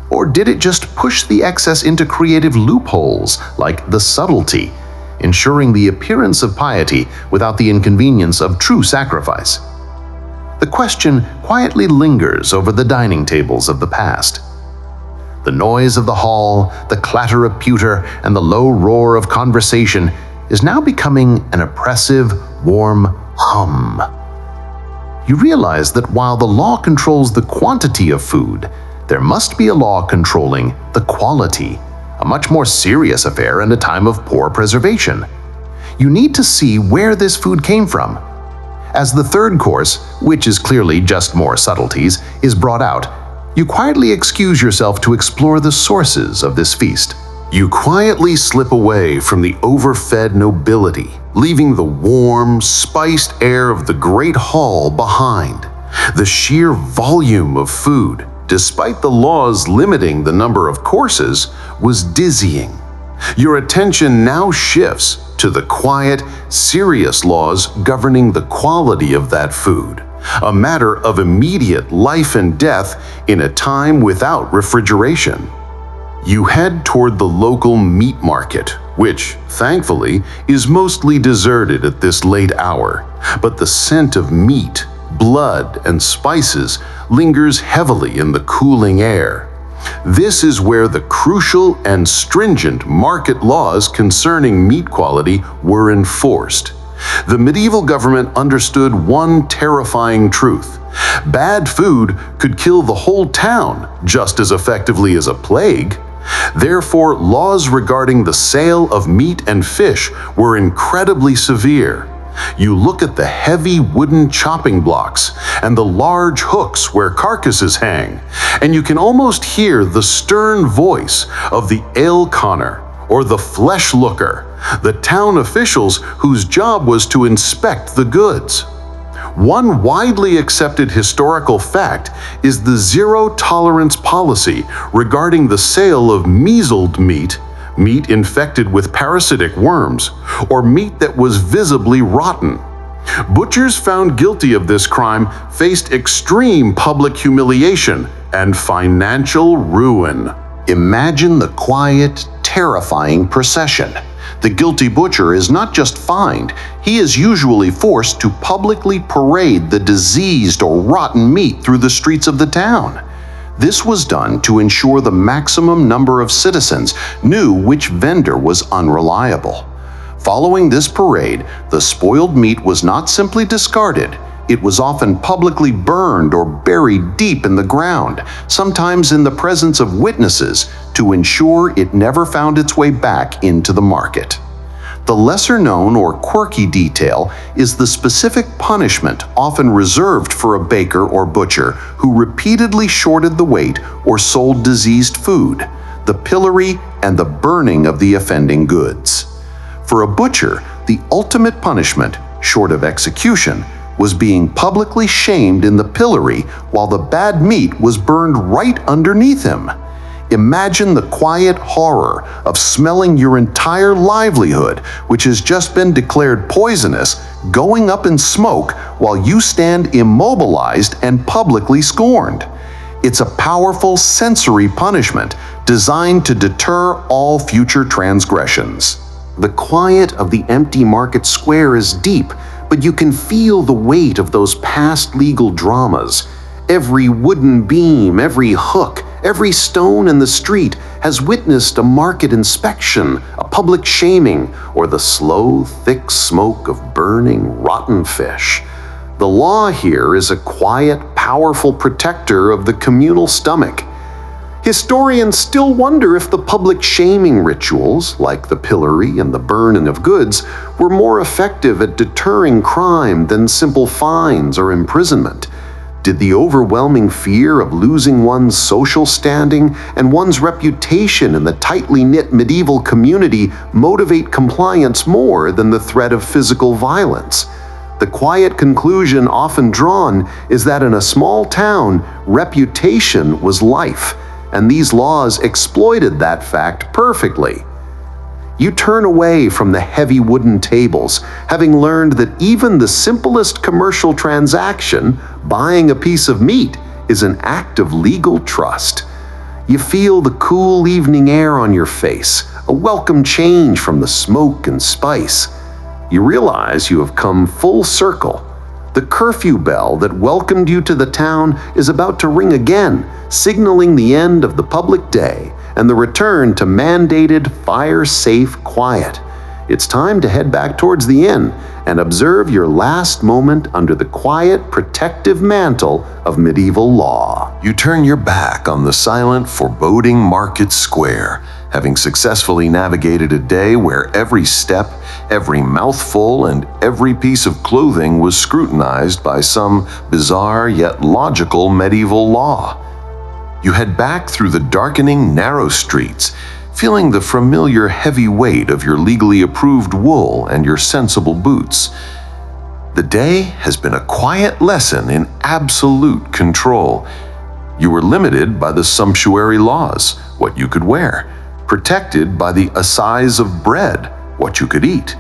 Or did it just push the excess into creative loopholes like the subtlety, ensuring the appearance of piety without the inconvenience of true sacrifice? The question quietly lingers over the dining tables of the past. The noise of the hall, the clatter of pewter, and the low roar of conversation is now becoming an oppressive, warm hum. You realize that while the law controls the quantity of food, there must be a law controlling the quality, a much more serious affair in a time of poor preservation. You need to see where this food came from. As the third course, which is clearly just more subtleties, is brought out, you quietly excuse yourself to explore the sources of this feast. You quietly slip away from the overfed nobility, leaving the warm, spiced air of the great hall behind. The sheer volume of food, despite the laws limiting the number of courses, was dizzying. Your attention now shifts to the quiet, serious laws governing the quality of that food, a matter of immediate life and death in a time without refrigeration. You head toward the local meat market, which, thankfully, is mostly deserted at this late hour, but the scent of meat, blood, and spices lingers heavily in the cooling air. This is where the crucial and stringent market laws concerning meat quality were enforced. The medieval government understood one terrifying truth: bad food could kill the whole town just as effectively as a plague. Therefore, laws regarding the sale of meat and fish were incredibly severe. You look at the heavy wooden chopping blocks and the large hooks where carcasses hang, and you can almost hear the stern voice of the ale conner or the flesh looker, the town officials whose job was to inspect the goods. One widely accepted historical fact is the zero-tolerance policy regarding the sale of measled meat, meat infected with parasitic worms, or meat that was visibly rotten. Butchers found guilty of this crime faced extreme public humiliation and financial ruin. Imagine the quiet, terrifying procession. The guilty butcher is not just fined, he is usually forced to publicly parade the diseased or rotten meat through the streets of the town. This was done to ensure the maximum number of citizens knew which vendor was unreliable. Following this parade, the spoiled meat was not simply discarded, it was often publicly burned or buried deep in the ground, sometimes in the presence of witnesses, to ensure it never found its way back into the market. The lesser-known or quirky detail is the specific punishment often reserved for a baker or butcher who repeatedly shorted the weight or sold diseased food: the pillory and the burning of the offending goods. For a butcher, the ultimate punishment, short of execution, was being publicly shamed in the pillory while the bad meat was burned right underneath him. Imagine the quiet horror of smelling your entire livelihood, which has just been declared poisonous, going up in smoke while you stand immobilized and publicly scorned. It's a powerful sensory punishment designed to deter all future transgressions. The quiet of the empty market square is deep, but you can feel the weight of those past legal dramas. Every wooden beam, every hook, every stone in the street has witnessed a market inspection, a public shaming, or the slow, thick smoke of burning, rotten fish. The law here is a quiet, powerful protector of the communal stomach. Historians still wonder if the public shaming rituals, like the pillory and the burning of goods, were more effective at deterring crime than simple fines or imprisonment. Did the overwhelming fear of losing one's social standing and one's reputation in the tightly knit medieval community motivate compliance more than the threat of physical violence? The quiet conclusion often drawn is that in a small town, reputation was life, and these laws exploited that fact perfectly. You turn away from the heavy wooden tables, having learned that even the simplest commercial transaction, buying a piece of meat, is an act of legal trust. You feel the cool evening air on your face, a welcome change from the smoke and spice. You realize you have come full circle. The curfew bell that welcomed you to the town is about to ring again, signaling the end of the public day and the return to mandated fire-safe quiet. It's time to head back towards the inn and observe your last moment under the quiet, protective mantle of medieval law. You turn your back on the silent, foreboding market square, having successfully navigated a day where every step, every mouthful, and every piece of clothing was scrutinized by some bizarre yet logical medieval law. You head back through the darkening, narrow streets, feeling the familiar heavy weight of your legally approved wool and your sensible boots. The day has been a quiet lesson in absolute control. You were limited by the sumptuary laws, what you could wear, protected by the assize of bread, what you could eat,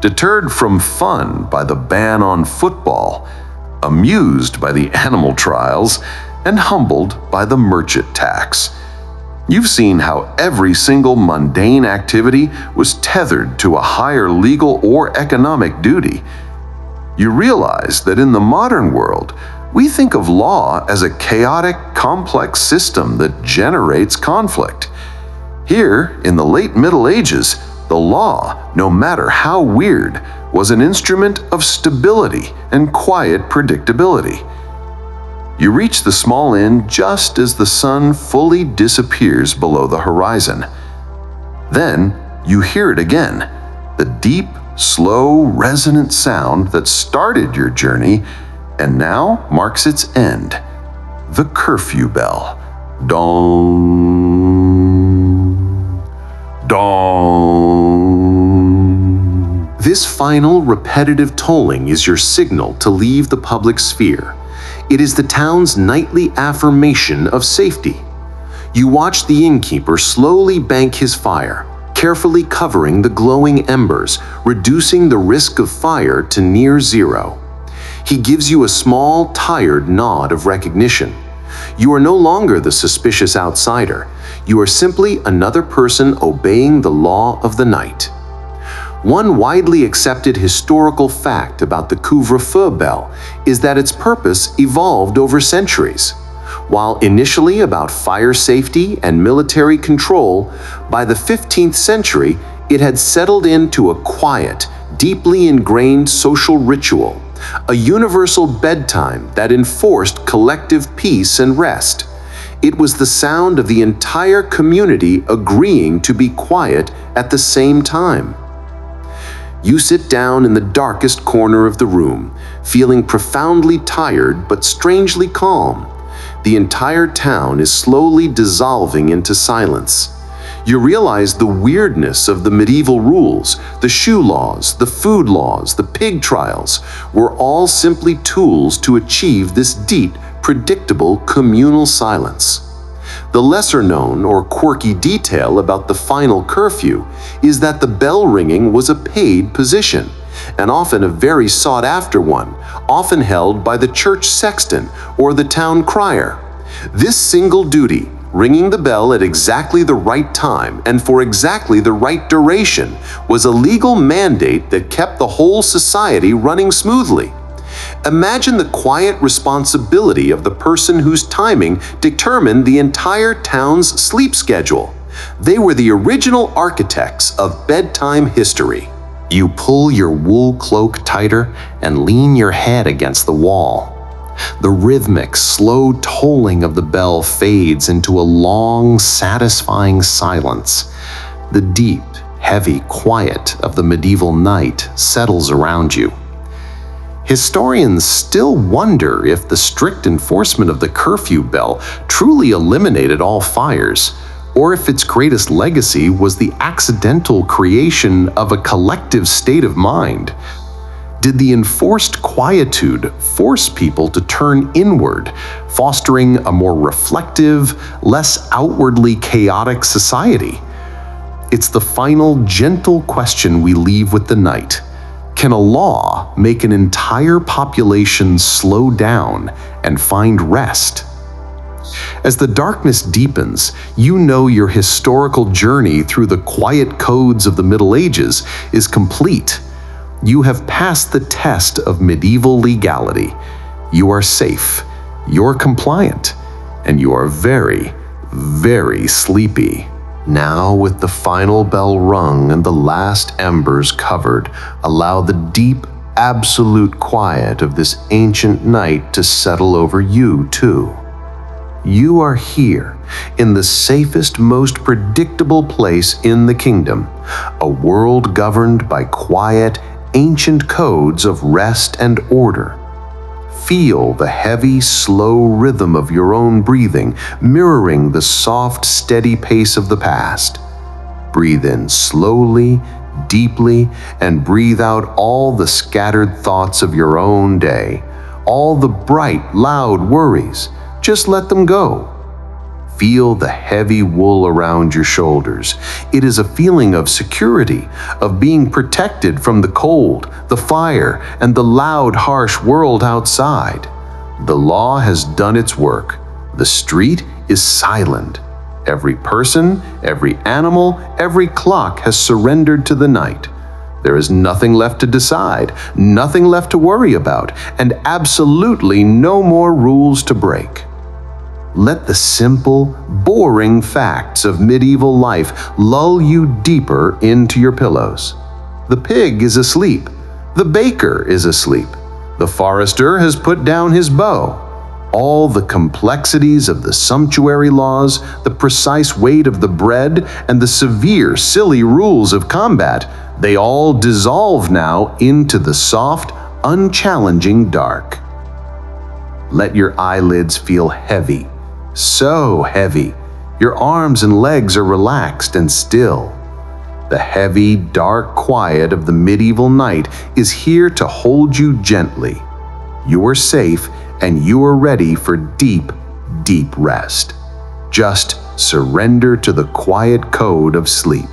deterred from fun by the ban on football, amused by the animal trials, and humbled by the merchant tax. You've seen how every single mundane activity was tethered to a higher legal or economic duty. You realize that in the modern world, we think of law as a chaotic, complex system that generates conflict. Here, in the late Middle Ages, the law, no matter how weird, was an instrument of stability and quiet predictability. You reach the small inn just as the sun fully disappears below the horizon. Then you hear it again, the deep, slow, resonant sound that started your journey and now marks its end. The curfew bell. Dong. Dong. This final repetitive tolling is your signal to leave the public sphere. It is the town's nightly affirmation of safety. You watch the innkeeper slowly bank his fire, carefully covering the glowing embers, reducing the risk of fire to near zero. He gives you a small, tired nod of recognition. You are no longer the suspicious outsider. You are simply another person obeying the law of the night. One widely accepted historical fact about the Curfew Bell is that its purpose evolved over centuries. While initially about fire safety and military control, by the 15th century it had settled into a quiet, deeply ingrained social ritual, a universal bedtime that enforced collective peace and rest. It was the sound of the entire community agreeing to be quiet at the same time. You sit down in the darkest corner of the room, feeling profoundly tired but strangely calm. The entire town is slowly dissolving into silence. You realize the weirdness of the medieval rules, the shoe laws, the food laws, the pig trials, were all simply tools to achieve this deep, predictable communal silence. The lesser-known or quirky detail about the final curfew is that the bell ringing was a paid position, and often a very sought-after one, often held by the church sexton or the town crier. This single duty, ringing the bell at exactly the right time and for exactly the right duration, was a legal mandate that kept the whole society running smoothly. Imagine the quiet responsibility of the person whose timing determined the entire town's sleep schedule. They were the original architects of bedtime history. You pull your wool cloak tighter and lean your head against the wall. The rhythmic, slow tolling of the bell fades into a long, satisfying silence. The deep, heavy quiet of the medieval night settles around you. Historians still wonder if the strict enforcement of the curfew bell truly eliminated all fires, or if its greatest legacy was the accidental creation of a collective state of mind. Did the enforced quietude force people to turn inward, fostering a more reflective, less outwardly chaotic society? It's the final gentle question we leave with the night. Can a law make an entire population slow down and find rest? As the darkness deepens, you know your historical journey through the quiet codes of the Middle Ages is complete. You have passed the test of medieval legality. You are safe, you're compliant, and you are very, very sleepy. Now, with the final bell rung and the last embers covered, allow the deep, absolute quiet of this ancient night to settle over you, too. You are here, in the safest, most predictable place in the kingdom, a world governed by quiet, ancient codes of rest and order. Feel the heavy, slow rhythm of your own breathing, mirroring the soft, steady pace of the past. Breathe in slowly, deeply, and breathe out all the scattered thoughts of your own day, all the bright, loud worries. Just let them go. Feel the heavy wool around your shoulders. It is a feeling of security, of being protected from the cold, the fire, and the loud, harsh world outside. The law has done its work. The street is silent. Every person, every animal, every clock has surrendered to the night. There is nothing left to decide, nothing left to worry about, and absolutely no more rules to break. Let the simple, boring facts of medieval life lull you deeper into your pillows. The pig is asleep. The baker is asleep. The forester has put down his bow. All the complexities of the sumptuary laws, the precise weight of the bread, and the severe, silly rules of combat, they all dissolve now into the soft, unchallenging dark. Let your eyelids feel heavy. So heavy. Your arms and legs are relaxed and still. The heavy, dark quiet of the medieval night is here to hold you gently. You are safe and you are ready for deep, deep rest. Just surrender to the quiet code of sleep.